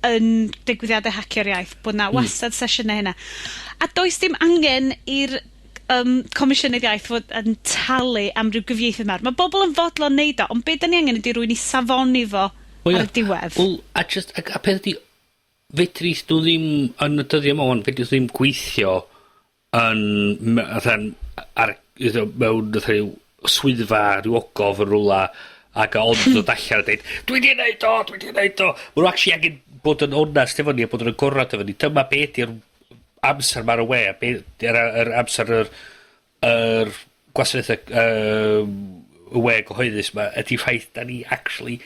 yn digwyddiadau hacio'r iaith, bod na wastad sesiynau hynna. A does dim angen i'r Comisiynydd Iaith fod yn talu am ryw gyfieithydd mar. Mae bobl yn fodlon neud o, ond beth da ni angen ydy rwy'n i safoni fo ar y diwedd. Wel, a peth ydi, fedri nhw ddim yn y dyddiau mewn, fedri nhw ddim gweithio mewn rhyw swyddfa, rhyw ogof yn rwla, ac ond ddod allan a dweud, dwi di wneud o. Mae nhw actually angen bod yn onast efo ni, a bod yn agorad efo ni. Dyma beth yw'r amser mae'r we, yr amser yr gwasanaethau y we gyhoeddus yma, ydy ffaith da ni actually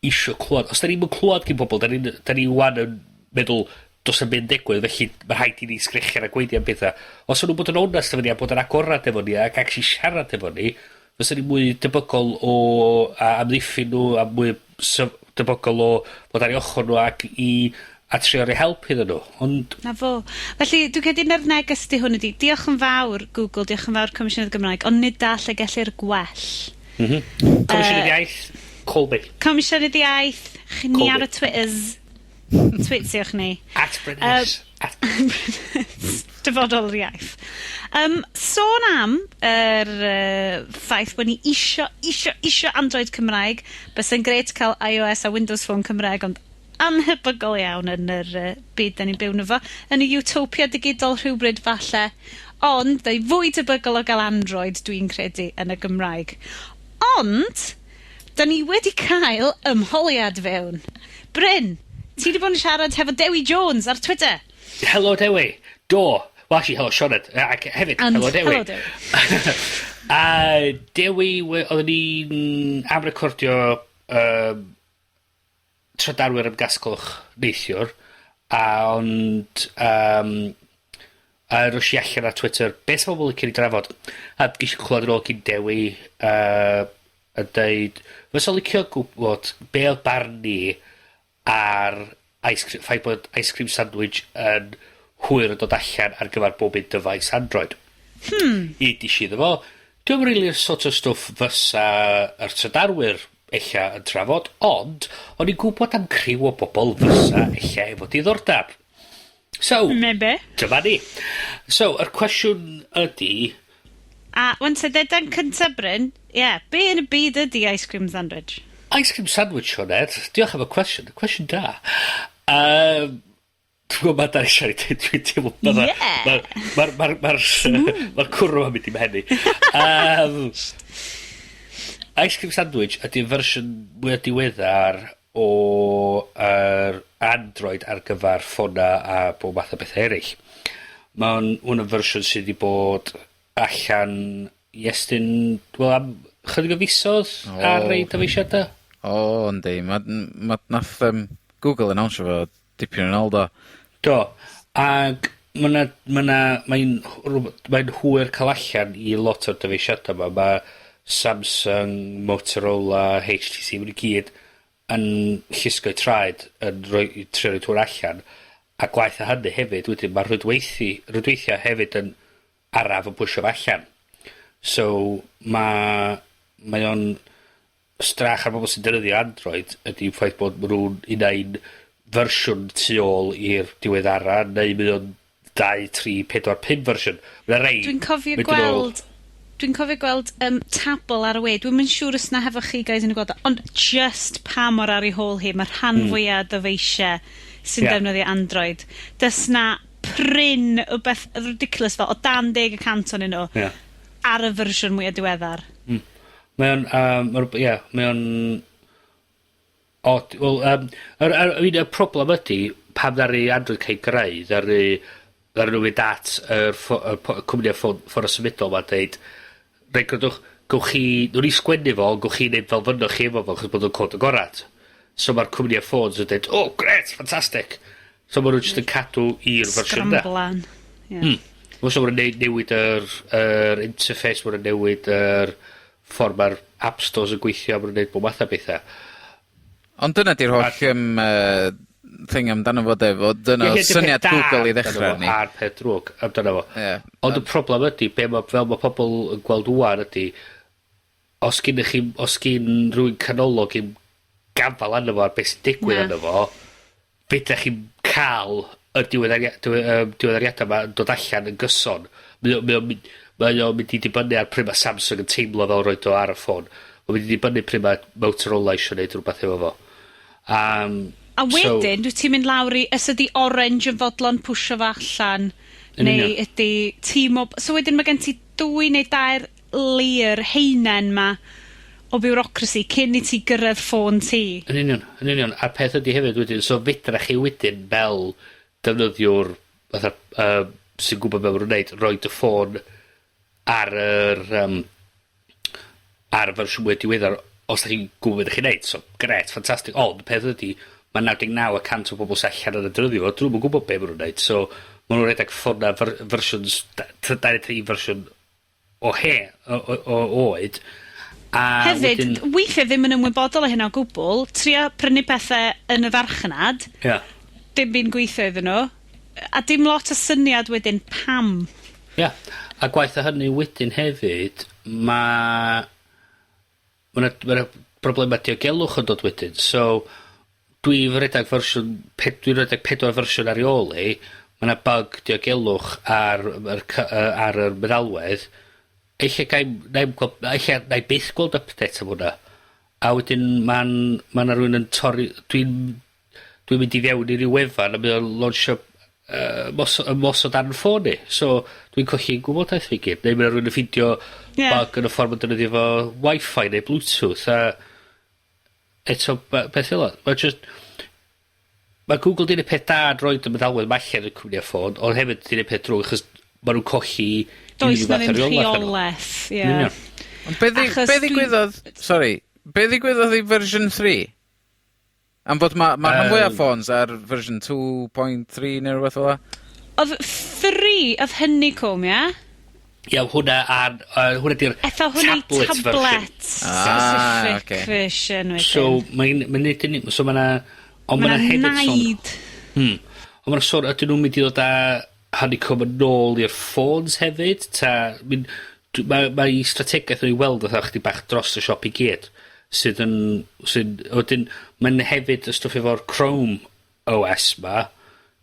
isio clywed. Os da ni'n clywed gyn pobl, da ni wan yn meddwl dos yn mynd digwydd, felly mae rhaid i ni sgrechian a gweithio am bethau. Os nhw'n bod yn onast efo ni, a bod yn agorad efo ni, ac actually siarad efo ni, fysa ni mwy debygol o amddiffyn nhw, a mwy debygol o bod ar ei ochr nhw ac a trio rhoi help iddyn nhw. Ond... Na fo. Felly, dwi'n credu na'r neges di hwn ydi, diolch yn fawr Google, diolch yn fawr Comisiynydd Gymraeg, ond nid all y gellir gwell. Comisiynydd Iaith, call me. Comisiynydd Iaith, ni ar y Twitters. Twitiwch ni. At Brynnes. Dyfodol iaith. Sôn am ffaith bod ni isio Android Cymraeg, bys yn gret cael iOS a Windows Phone Cymraeg, ond anhybygol iawn yn yr byd da ni'n byw na fo, yn y utopia digidol rhywbryd falle, ond dau fwy debygol o gael Android, dwi'n credu, yn y Gymraeg. Ond, da ni wedi cael ymholiad fewn. Bryn, ti wedi bod yn siarad hefo Dewi Jones ar Twitter? Helo Dewi. Do. Well, actually, helo Sioned. Hefyd, helo Dewi. Helo Dewi. Dewi, oedden ni'n am recordio trydarwyr am gasglwch neithiwr, ond rwys i allan ar Twitter, beth mae bobl yn cyn i drafod, a gysio clywed yn ôl gyn Dewi yn dweud, fysa licio gwybod be oedd barn ni ar ffaith bod ice cream sandwich yn hwyr yn dod allan ar gyfer bob un dyfais Android. I disi iddo fo. Dwi'n rili'r sort of stwff fysa yr trydarwyr eilla yn trafod, ond o'n i'n gwybod am criw o bobl fysa eilla efo diddordab. So, dyma ni. So, yr cwestiwn ydi... A, wan te dedan cyntaf, Bryn, be yn y byd ydi ice cream sandwich? Ice cream sandwich, Sioned. Diolch am y cwestiwn. Cwestiwn da. Dwi'n gwybod ma' da eisiau dwi'n teimlo... Mae'r cwrw am mynd i'n henni. Ice cream sandwich ydy'r fersiwn mwy diweddar o Android ar gyfer ffona a bob math o bethau eraill. Mae'n hwn yn fersiwn sydd wedi bod allan Iestyn, wel am chydig o fisoedd ar rei dyfeisiadau. Yndi. Nath Google announsio fo dipyn yn ôl do. Do. Ac mae'n hwyr cael allan i lot o'r dyfeisiadau yma. Mae Samsung, Motorola, HTC, mae'n i gyd yn llusgo traed yn trio roi tŵr allan. A gwaith a hynny hefyd, wedyn mae'r rhwydweithiau hefyd yn araf yn pwysio allan. So, mae o'n strach ar bobl sy'n defnyddio Android ydy ffaith bod maen nhw'n unau'n fersiwn tu ôl i'r diweddara, neu mae o'n 2, 3, 4, 5 fersiwn. Dwi'n cofio gweld tabl ar y we. Dwi'n mynd siŵr os na hefo chi guys yn y gweld, ond just pa mor ar ei hôl hi, mae'r rhan fwyaf dyfeisiau sy'n defnyddio Android. Dys na pryn o beth ridiculous fel, o dan 10% o'n nhw, ar y fersiwn mwyaf diweddar. Mae o'n... y problem ydy, pam ddari Android cael greu, ddari nhw fynd at cwmni ffôn o symudol ma'n deud, rhaid gredwch, gowch chi, nhw'n i sgwennu fo, gowch chi wneud fel fynnwch chi efo fo, chos bod nhw'n cod y gorad. So mae'r cwmni ffôns yn deud, gret, ffantastig. So mae nhw'n just yn cadw i'r fersiwn da. Scramblan. So mae'n newid yr interface, mae'n newid yr ffordd mae'r App Stores yn gweithio, mae'n neud bod math o bethau. Ond dyna di'r holl thing amdano fo, Def, o dyna syniad Google i ddechrau ni. A'r peth drwg amdano fo. Ond y problem ydy, fel mae pobl yn gweld wwan ydy, os gyn rhywun canolog i'n gafal anna fo ar beth sy'n digwydd anna fo, beth chi'n cael y diweddariadau yma yn dod allan yn gyson. Mae o'n mynd i dibynnu ar pryd mae Samsung yn teimlo fel roed o ar y ffôn. Mae'n mynd i dibynnu pryd mae Motorola eisiau gwneud rhywbeth efo fo. A wedyn, dwi ti'n mynd lawr i, ys ydi orange yn fodlon pwysio fo allan, neu ydi so wedyn mae gen ti 2 neu 2 layer heinen ma o biwrocracy cyn i ti gyrraedd ffôn ti. Yn union. A'r peth ydi hefyd wedyn, so fedra chi wedyn fel defnyddiwr sy'n gwybod mewn wneud, roed y ffôn ar y fersiwn mwy diweddar os da chi'n gwybod beth chi'n neud. So, gret, ffantastig. Ond, peth ydi, mae 99% o bobl sy'n allan yn y dryddio, drwy'n mwyn gwybod beth maen nhw'n neud. So, maen nhw'n rhedeg ffona fersiwns, 23 fersiwn o oed. Hefyd, weithiau ddim yn ymwybodol o hynna o gwbl, trio prynu pethau yn y farchnad, dim byd gweithio iddyn nhw, a dim lot o syniad wedyn pam. A gwaith o hynny wedyn hefyd, mae'na problemau diogelwch yn dod wedyn. So, dwi'n redag pedwar fersiwn ar ei ôl i, mae yna bug diogelwch ar y meddalwedd, eich na i byth gweld update am hwnna. A wedyn ma' 'na rywun yn torri, dwi'n mynd i fewn i ryw wefan a mae o'n launchio mosod ar 'yn ffôn i. So, dwi'n colli gwybodaeth fi gyd. Neu ma' 'na rywun yn ffindio bug yn y ffordd ma'n defnyddio fo Wi-Fi neu Bluetooth, a eto, beth fel 'na. Mae Google 'di neud peth da yn roid y meddalwedd 'ma allan yn cwmni a ffôn, ond hefyd 'di neud peth drwg, achos ma' nw'n colli Does unryw na fath o ddim reolaeth arno. rheolaeth, Yn union. Ond be ddigwyddodd... Sorry. Be ddigwyddodd i version 3? Am fod ma' rhan fwyaf ffôns ar version 2.3 neu rhywbeth fel 'a? Oedd 3, oedd hynny com, ie? Ia, hwnna di'r Etho hwnna i tablet tablet specific ocê. version wedyn. So, mae'n nid yn... So, ma' 'na... Ond ma' 'na hefyd naid. Ond ma' 'na sôn, ydyn nhw'n mynd i ddod â honeycomb yn ôl i'r ffôns hefyd? Mae strategaeth yn ei weld oedd chdi bach dros y siop i gyd. Wedyn, mae'n hefyd y stwff efo'r Chrome OS ma,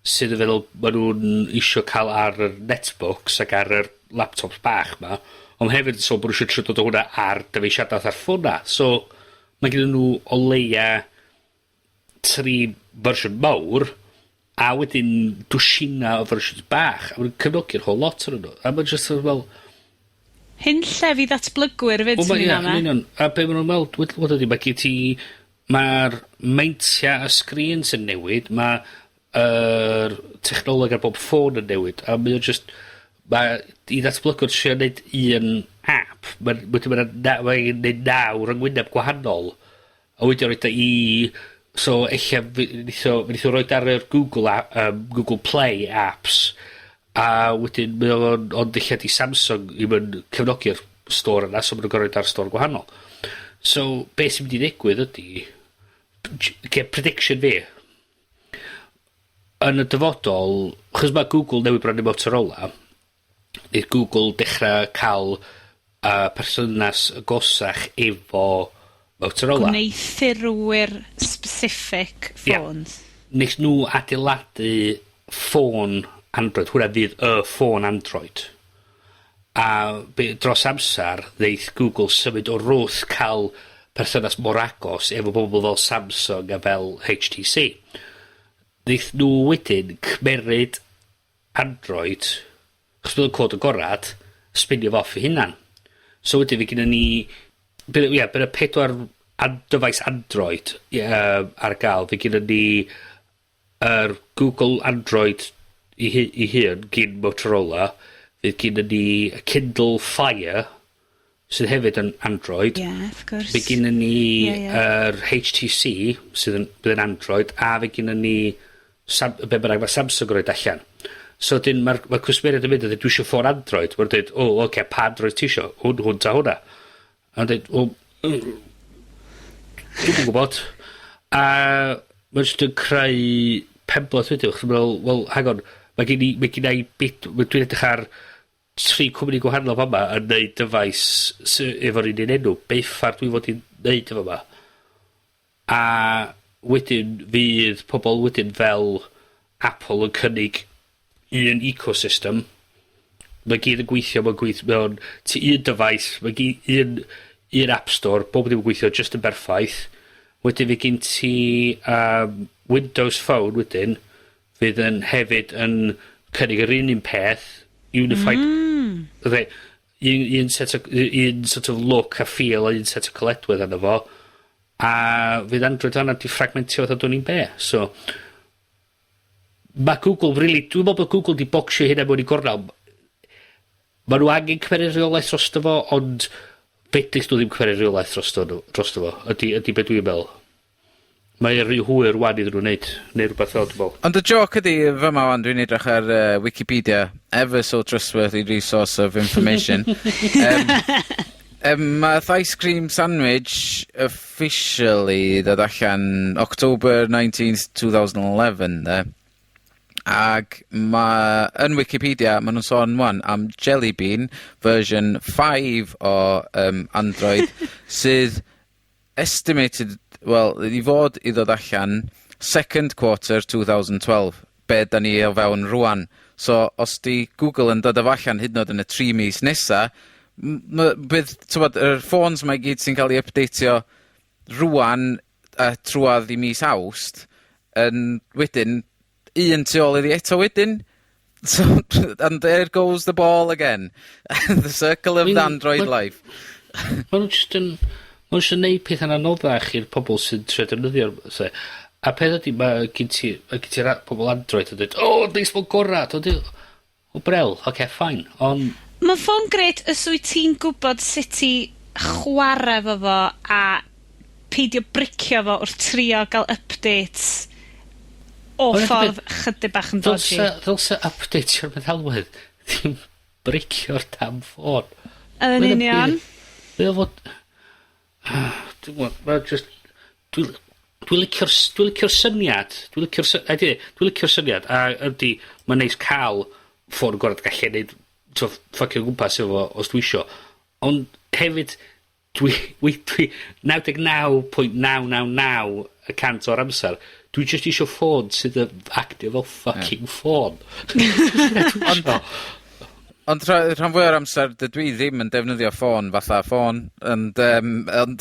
sydd yn feddwl ma' nhw'n isio cael ar y netbooks ac ar yr laptops bach ma, ond hefyd yn sôn bod nhw eisiau trio dod o hwnna ar dyfeisiadaeth ar ffona. So, mae gen nhw o leia 3 fersiwn mawr, a wedyn dwsina o fersiwns bach, a mae'n cyfnogi'r whole lot o'n nhw. A mae'n just fel... Hyn llef i ddatblygwyr fyd sy'n mynd am. A be ma'n nhw'n weld, wyd ydi, mae gen ti... Mae'r meintia y screens yn newid, mae'r technoleg ar bob ffôn yn newid, a mae'n just... I ddatblygwr trio wneud un app, mae'n neud 9 rhyngwyneb gwahanol, a wedyn roed i... So, eich wnaeth o roed ar yr Google Play apps, a wedyn ond eich di Samsung i mynd cefnogi'r store yna, so ma'n gorau ar store gwahanol. So, beth sy'n mynd i ddigwydd ydy, prediction fi, yn y dyfodol, chos mae Google newid bron i Motorola, neu Google dechrau cael perthynas agosach efo Motorola. Gwneithurwyr specific ffôns. Nes nhw adeiladu ffôn Android, hwnna fydd y ffôn Android. A dros amser, ddeith Google symud o wrth cael perthynas mor agos efo bobl fel Samsung a fel HTC. Ddeith nhw wedyn cymeryd Android, chos bydd yn cod agorad, spinio fo off i hunan. So wedyn fi gyda ni... bydd y 4 dyfais Android ar gael. Fe gyda ni Google Android i hun gyn Motorola. Fe gyda ni y Kindle Fire, sydd hefyd yn Android. Yeah, of course. Fe gyda ni HTC, sydd yn Android, a fe gyda ni be bynnag mae Samsung roed allan. So, dyn mae'r cwsmeriad yn mynd, dwi eisiau ffôn Android. Mae'n dweud, pa Android ti eisiau? Hwn ta hwnna. A dweud, dwi'n gwybod. A mae'n just yn creu penblath wedyn. Chos mae'n well, hang on, mae gen i dwi'n edrych ar 3 cwmni gwahanol fama yn neud dyfais efo'r un enw. Beiffar dwi'n fod i'n neud efo yma. A wedyn fydd pobl wedyn fel Apple yn cynnig un ecosystem. Mae gyd yn gweithio mewn un dyfais, mae gyd un app store, bob ddim yn gweithio just yn berffaith. Wedyn fi gyn ti Windows Phone wedyn, fydd yn hefyd yn cynnig yr un peth, unified, un sort of look a feel a un set o coledwedd yna fo, a fydd Android hwnna di ffragmentio fath o dwi'n be. So, mae Google really, dwi'n meddwl bod Google di bocsio hynna mewn i gornel. Mae nhw angen cymeru reolaeth drosto fo, ond fedrith nhw ddim cymeru reolaeth drosto fo. Ydy beth dwi'n meddwl. Mae rhy hwyr wan iddyn nhw wneud rhywbeth fel dwi'n meddwl. Ond y joc ydy, fyma wan, dwi'n edrych ar Wikipedia, ever so trustworthy resource of information. Mae Ice Cream Sandwich officially ddod allan October 19th, 2011, Ag yn Wikipedia, maen nhw'n sôn wan am Jelly Bean version 5 o Android sydd estimated, well, i fod i ddod allan second quarter 2012. Be da ni o fewn rwan. So, os di Google yn dod o fallan hyd yn oed yn y 3 mis nesa, bydd, t'wod, yr ffôns mae gyd sy'n cael ei updateio rwan trwadd i mis Awst, yn wedyn, un tu ôl iddi eto wedyn. So, and there goes the ball again. The circle of the Android life. Ma'n just yn neud peth yn anoddach i'r pobol sy'n trio defnyddio. A peth ydy, mae gen ti'r pobol Android yn dweud, neis fo'n gorau. O brel, fine. Ond... Mae ffôn gret os wyt ti'n gwybod sut i chwarae fo a peidio bricio fo wrth trio gael updates o ffordd chydig bach yn dodgy. Ddylse update o'r meddalwedd ddim bricio'r tam ffôn. Yn union. Dwi'n fod... Dwi'n licio'r syniad. Dwi'n licio'r syniad. A ydy, mae'n neis cael ffôn yn gorau gallu neud ffacio gwmpas efo os dwi isio. Ond hefyd, dwi 99.999% o'r amser, dwi just isio ffôn sydd yn active fel fucking ffôn. Ond rhan fwy o'r amser, dwi ddim yn defnyddio ffôn fatha ffôn. Ond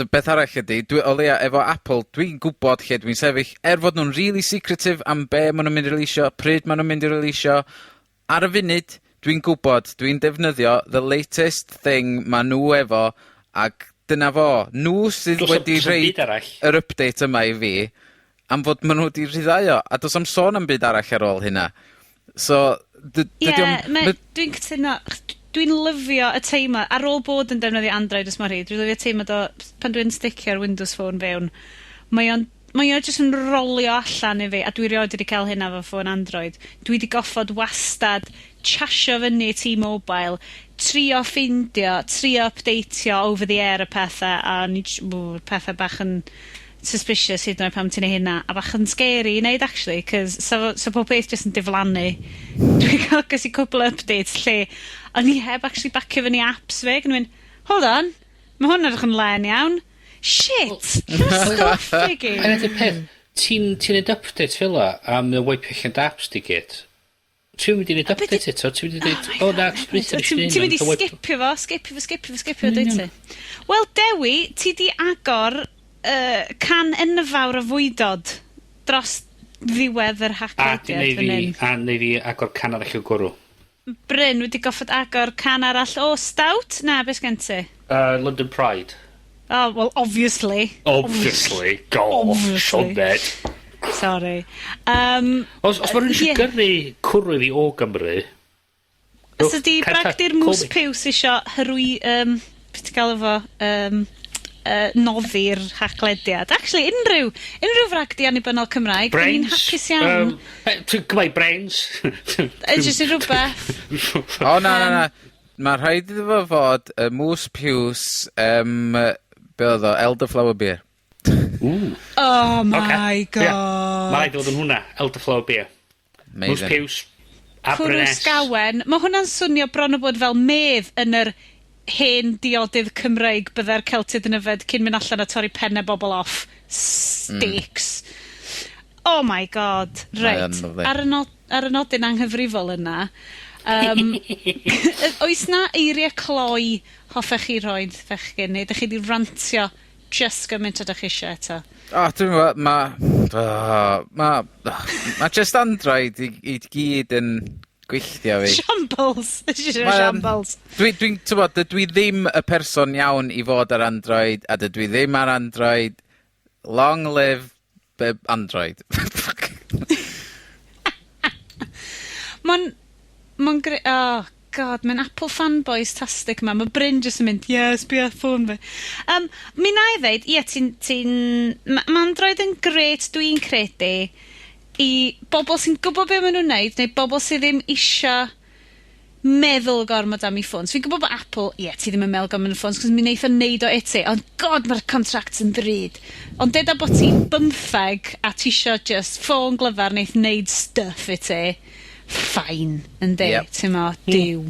beth arall ydy, o leia efo Apple, dwi'n gwybod lle dwi'n sefyll, fod nhw'n really secretive am be maen nhw'n mynd i releasio, pryd maen nhw'n mynd i releasio. Ar y funud, dwi'n gwybod, dwi'n defnyddio the latest thing maen nhw efo, ac dyna fo. Nhw sydd wedi rhaid yr update yma i fi, am fod maen nhw wedi rhyddhau o, a does am sôn am byd arall ar ôl hynna. So, dwi'n cytuno, dwi'n lyfio y teimlad, ar ôl bod yn defnyddio Android ys mor hyd, dwi'n lyfio teimlad o, pan dwi'n sticio'r Windows Phone fewn, mae o'n jyst yn rolio allan i fi, a dwi rioed wedi cael hynna fo ffôn Android. Dwi wedi goffod wastad chasio fyny T-Mobile, trio ffindio, trio updateio over the air y pethau, a pethau bach yn suspicious hyd yn oed pam ti'n ei hynna, a bach yn scary i wneud actually, cos so pob beth jyst yn diflannu. Dwi'n cael gysi cwbl updates lle, o'n i heb actually bacio fyny apps fe, gan mynd, hold on, mae hwn edrych yn len iawn. Shit, stuff figi. A ydy'r peth, ti'n neud update fel la, a mae'n wipe allan apps di gyd. Ti'n mynd i neud update eto, ti'n mynd i dweud, ti'n mynd i skipio, dweud ti. Wel, Dewi, ti di agor can enfawr o fwydod dros ddiwedd yr Haclediad fan hyn. A neu fi agor can arall o gwrw. Bryn wedi goffod agor can arall o stout? Na, beth gen ti? London Pride. Oh, well, obviously. Sioned. Sorry. Os mae rhywun eisiau gyrru cwrw fi o Gymru... Os ydi bragdi'r mwys piws isio beth ti'n gael efo, noddi'r Haclediad. Actually, unrhyw fragdi annibynnol Cymraeg, ni'n hapus iawn. Gymau brains. Jyst yn rhywbeth. Na. Mae rhaid iddo fo fod y mwys piws, be oedd o, elderflower beer. Oh my god. Mae rhaid fod yn hwnna, elderflower beer. Mwys piws, Abrenes. Cwrw sgawen. Mae hwnna'n swnio bron o bod fel medd yn yr hen diodydd Cymraeg bydda'r Celtid yn yfed cyn mynd allan a torri penne bobl off. Steaks. Oh my god. Right. Ar y nodyn anghyfrifol yna, oes na eiriau cloi hoffech chi roed fechgyn, neu ydych chi wedi rantio just gymaint ydych chi eisiau eto? Dwi'n meddwl, mae just Android i gyd yn gwylltio fi. Shambles! Shambles. Dwi ddim y person iawn i fod ar Android, a dwi ddim ar Android. Long live Android. Mae'n gre... Oh, god, mae'n Apple fanboys tastic yma. Mae Bryn jyst yn mynd, yes, bia ffôn fe. Mi na i ddeud, mae Android yn gret, dwi'n credu, i bobl sy'n gwybod be maen nhw'n neud, neu bobl sydd ddim isio meddwl gormod am ei ffôns. Fi'n gwybod bod Apple, ti ddim yn meddwl gormod am ei ffôns, cos mi'n neith o neud o eto. Ond god, mae'r contract yn ddrud. Ond deda bod ti'n 15 a ti isio just ffôn glyfar neith neud stuff i ti, fine, yndi, ti'n mo, diw.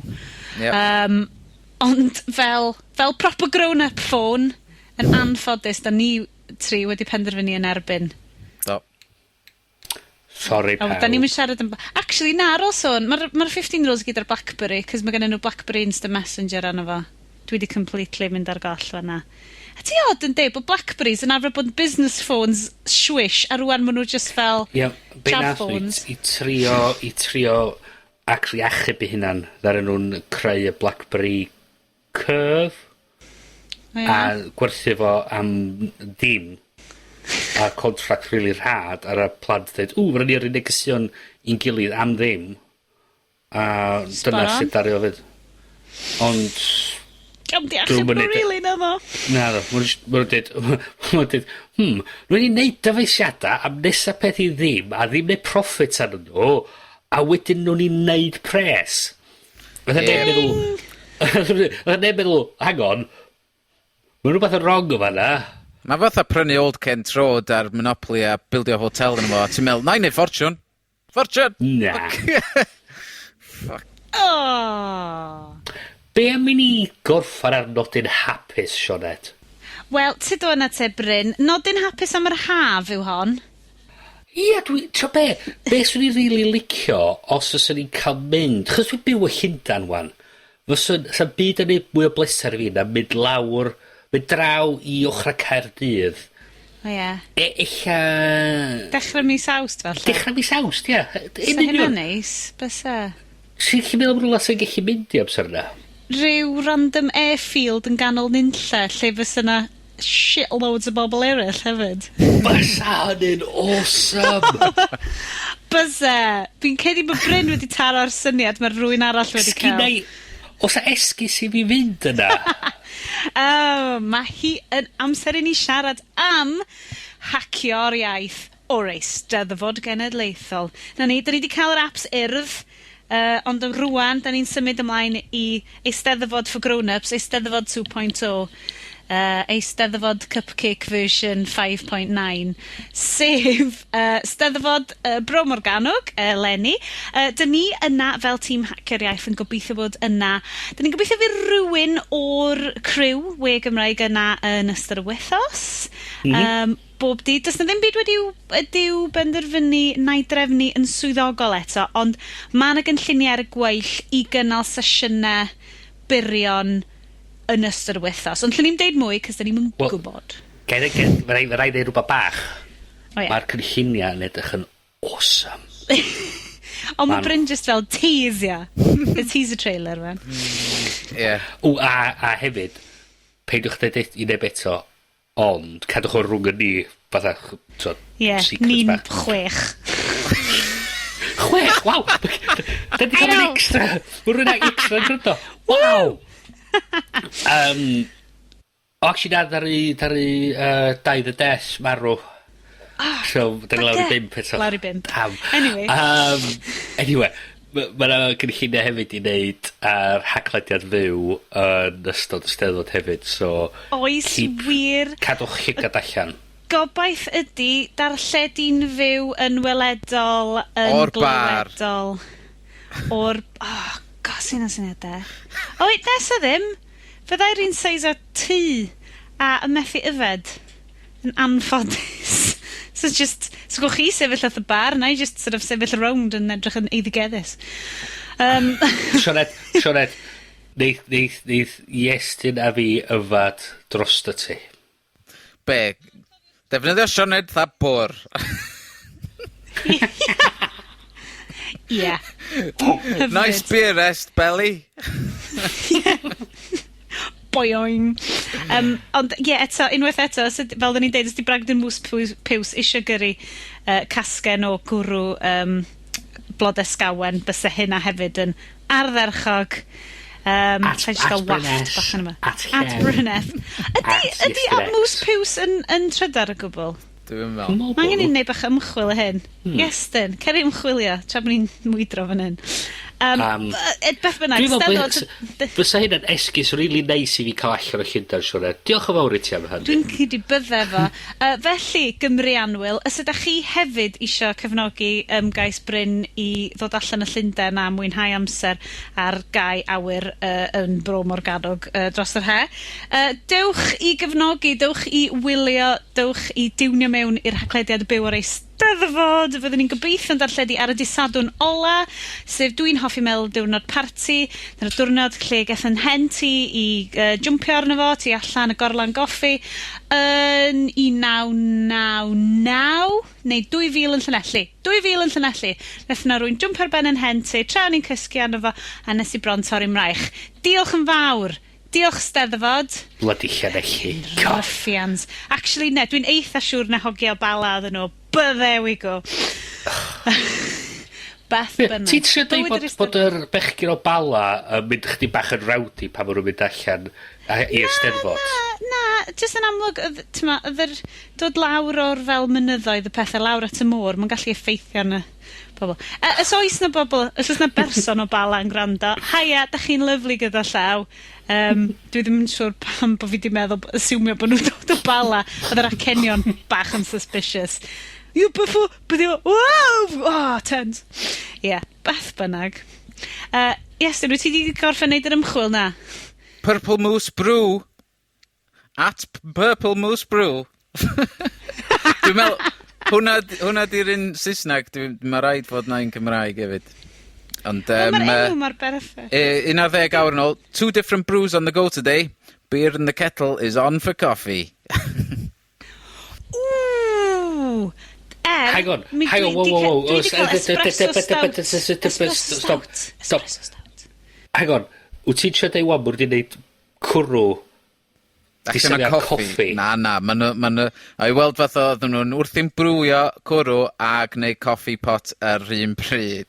Ond fel proper grown-up ffôn, yn anffodus, da ni tri wedi penderfynu yn erbyn. Sorry, O, da ni'n mynd siarad yn... Actually, na, ar ôl sôn, mae'r 15-year-olds gyda'r BlackBerry, cos mae gen nhw BlackBerry Instant Messenger arno fo. Dwi wedi completely mynd ar goll fan'na. A ti od yn deud bod BlackBerrys yn arfer bod business phones swish, a rwan maen nhw just fel jab phones. I trio actually achub i hynna'n ddaren nhw'n creu y BlackBerry Curve a gwerthu fo am dim a contract really rhad ar y plant dweud, fy'n ni ar negesion i'n gilydd am ddim a dyna sydd dario fyd. Ond Gam di achub nhw really na fo. Na ddo, mae'n dweud, nhw'n wedi neud dyfeisiadau am nesa peth i ddim, a ddim neud profit arno nhw, a wedyn nhw'n i neud pres. Oedd e'n meddwl, hang on, mae'n rhywbeth yn wrong o fanna. Mae fatha prynu Old Kent Road ar Monopoly a bildio hotel yn fo, a ti'n meddwl, na i neud ffortiwn. Ffortiwn! Na. Oh. Be am i ni gorffan ar nodyn hapus, Sioned? Wel, ti do yna te, Bryn. Nodyn hapus am yr haf yw hon. Ia, tro be swn i'n rili licio os oes ni'n cael mynd, chos dwi'n byw o Llundan wan, fysa'n byd yn ei mwy o bleser fi na mynd draw i ochr Caerdydd. O ie. Echa... Dechrau mis Awst fel lle. Dechrau mis Awst, ia. So hynna'n neis, bysa. Sy'n chi meddwl rhywle sy'n gallu mynd i amser yna? Rhyw random airfield yn ganol nunlle lle fysa yna shitloads o bobl eraill hefyd. Bysa hynny'n awesome! Bysa. Fi'n cedi bod Bryn wedi taro'r syniad, mae rhywun arall wedi cael. Oes a esgus i fi fynd yna? Mae hi yn amser i ni siarad am hacio'r iaith o'r eisteddfod genedlaethol. Da ni wedi cael yr apps Urdd, ond rwan, da ni'n symud ymlaen i eisteddfod for grown-ups, eisteddfod 2.0, eisteddfod cupcake version 5.9, sef steddfod Bro Morgannwg, Lenny. Dyn ni yna fel tîm hacio'r iaith yn gobeithio bod yna. Dyn ni'n gobeithio fydd rhywun o'r criw we Gymraeg yna yn ystod y wythnos. Bob dydd. Does na ddim byd wedi'w benderfynu na'i drefnu yn swyddogol eto, ond mae yna gynlluniau ar y gweill i gynnal sesiynau byrion yn ystod y wythnos. Ond llwn ni'n deud mwy, cos da ni'n gwybod. Mae rhaid neud rhywbeth bach. Mae'r cynlluniau yn edrych yn awesome. Ond mae Bryn just fel teaser. Y teaser trailer, man. Ie. A hefyd, peidiwch dweud i neb eto, ond cadwch o'r rhwng yn ni, fatha, ni'n 6. 6, waw! Da di cael yn extra! Mae rhywun extra yn gryndo. Waw! Actually, na, daru Die the Death marw. So, da ni lawr i 5 eto. Lawr i 5. Anyway, mae'na gynlluniau hefyd i wneud ar Haclediad fyw yn ystod y steddfod hefyd, so... Oes wir. Cadwch llygad allan. Gobaith ydy darlledu'n fyw yn weledol, yn o'r bar. O'r... Oh, gos un o syniadau. O, nesa ddim. Fyddai'r un seis o tŷ a y methu yfed yn anffodus. So gwch chi sefyll at y bar, na i just sort of sefyll around yn edrych yn eiddigeddus. Sioned, neith Iestyn a fi yfad dros dy ti. Be? Defnyddio Sioned dda bwr. Ie. Nice beer rest, belly. Boing. Ond eto, unwaith eto, fel da ni'n deud, ysdi bragdyn mwys piws isio gyrru casgen o gwrw blodau sgawen, bysa hynna hefyd yn ardderchog. At Bryneth. Ydy mwys piws yn trydar y gwbl? Dwi'n meddwl. Mae angen i'n neud bach ymchwil y hyn. Iestyn, cer i ymchwilio, tra bod ni'n mwydro fan hyn. Beth bynnag, fysa hynna'n esgus really neis i fi cael allan o Llundain, Sioned. Diolch yn fawr i ti am hynny. Dwi'n cyd i bydde fo. Felly, Gymru Anwyl, os ydych chi hefyd isio cefnogi gais Bryn i ddod allan y Llundain a mwynhau amser ar 2 awyr yn Bro Morgannwg dros yr he, dewch i gefnogi, dewch i wylio, dewch i diwnio mewn i'r Haclediad byw o'r Eisteddfod, fyddwn ni'n gobeithio yn darlledu ar y dysadwn ola, sef dwi'n hoffi meddwl diwrnod parti, dyna'r diwrnod lle gath yn henti i jwmpio arno fo, tu allan y gorlan goffi, yn 1999, neu 2000 yn Llanelli. 2000 yn Llanelli. Nath yna rwy'n jwmpio ar ben yn henti, tra ni'n cysgu arno fo, a nes i bron torri'n mraich. Diolch yn fawr. Diolch Steddfod. Bloody Llanelli. Ruffians. Actually, ne, dwi'n eitha siwr na hogia o bala oedden nhw. But there we go. Beth bynnag. Ti'n trio dweud bod yr bechgyn o bala yn mynd chdi bach yn rowdy pan maen nhw'n mynd allan i'r Steddfod? Na, jyst yn amlwg, oedd dod lawr o'r fel mynyddoedd y pethau lawr at y môr, mae'n gallu effeithio yn y bobl. Os oes na bobl, os oes na berson o bala yn gwrando, haia, da chi'n lyflu gyda llaw. Dwi ddim yn siŵr pam bod fi wedi meddwl, asumio bod nhw'n dod o bala, oedd yr acenion bach yn suspicious. You before, but you, wow, oh, turns. Yeah, beth bynnag. Iestyn, wyt ti wedi gorffen neud yr ymchwil na? Purple Moose Brew. At Purple Moose Brew. Dwi'n meddwl, hwnna di'r un Saesneg, mae rhaid fod na'n Cymraeg hefyd. Ond, mae'r enw mae'r berffaith. 11 awr yn ôl, 2 different brews on the go today. Beer in the kettle is on for coffee. Ooh! Hang on, whoa. Dwi wedi cael espresso stout. Hang on, wyt ti'n siarad ei wan, mwyn wedi gwneud cwrw Allan o coffi. Na, a i weld fath oedden nhw'n wrthi'n brwio cwrw a gwneud coffi pot ar un pryd.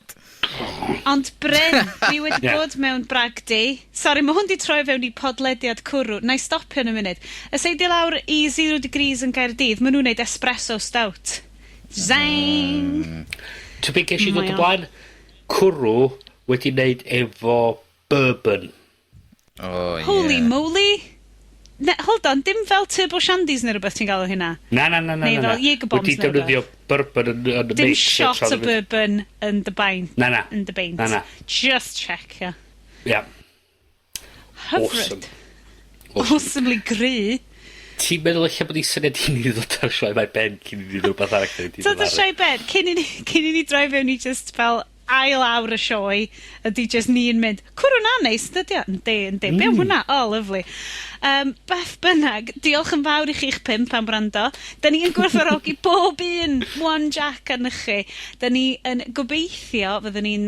Ond Bryn, dwi wedi bod mewn bragdi. Sori, mae hwn di troi fewn i podlediad cwrw. Na i stopio yn y munud. Ys ei di lawr i 0 degrees yn Gaerdydd, maen nhw'n gwneud espresso stout. Zang! To be ges i ddod o blaen, cwrw wedi wneud efo bourbon. Oh, yeah. Holy moly! Ne, hold on, dim fel turbo shandies neu rhywbeth ti'n galw hynna? Na. Neu fel Jaeger bombs wedi defnyddio bourbon yn y dim mix. shot o bourbon yn dy bain. Na. Yn dy baint. Na. Just check, yeah. Yeah. Hyfryd. Awesomely gry. Ti'n meddwl eich bod i syniad i ni ddod ar sioe mae ben cyn i ni ddod beth arall i Dod ar sioe ben, cyn i ni droi fewn i just fel ail awr y sioe, ydy just ni'n mynd, cwrw na neis, dydy o? Yndi. Be am hwnna? Oh, lovely. Beth bynnag, diolch yn fawr i chi'ch 5 am brando. Da ni yn gwerthfawrogi bob un One Jack arnych chi. Da ni yn gobeithio fyddwn ni'n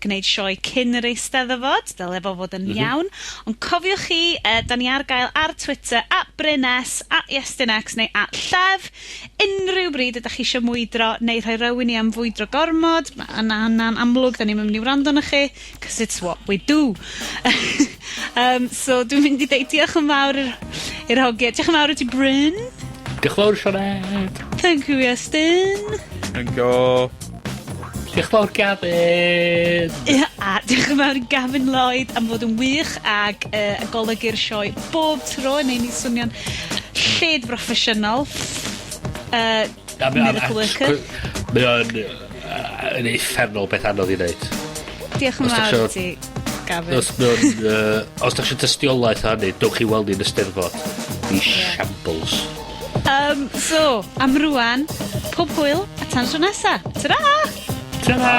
gwneud sioe cyn yr eisteddfod, dyle fo fod yn iawn. Ond cofiwch chi, da ni ar gael ar Twitter, @Brynes, @IestynX, neu @Llef. Unrhyw bryd ydych chi eisiau mwydro, neu rhoi rywun i am fwydro gormod. Yna'n amlwg, da ni'n mynd i wrando na chi, cos it's what we do. So dwi'n mynd i ddeud diolch yn fawr i'r hogiau. Diolch yn fawr i ti Bryn. Diolch yn fawr Sioned. Thank you Iestyn. Thank you. Diolch yn fawr Gavin. A diolch yn fawr i Gavin Lloyd am fod yn wych ag golygu'r sioe bob tro yn ein i swnio'n lled broffesiynol. Miracle worker. Mae o'n effernol beth anodd i wneud. Diolch yn fawr i ti Gavin. Os da chi'n tystiolaeth hynny, dwch chi weld i'n Eisteddfod. Di shambles. So, am rwan, pob hwyl a tan tro nesa. Ta-ra! Ta-da!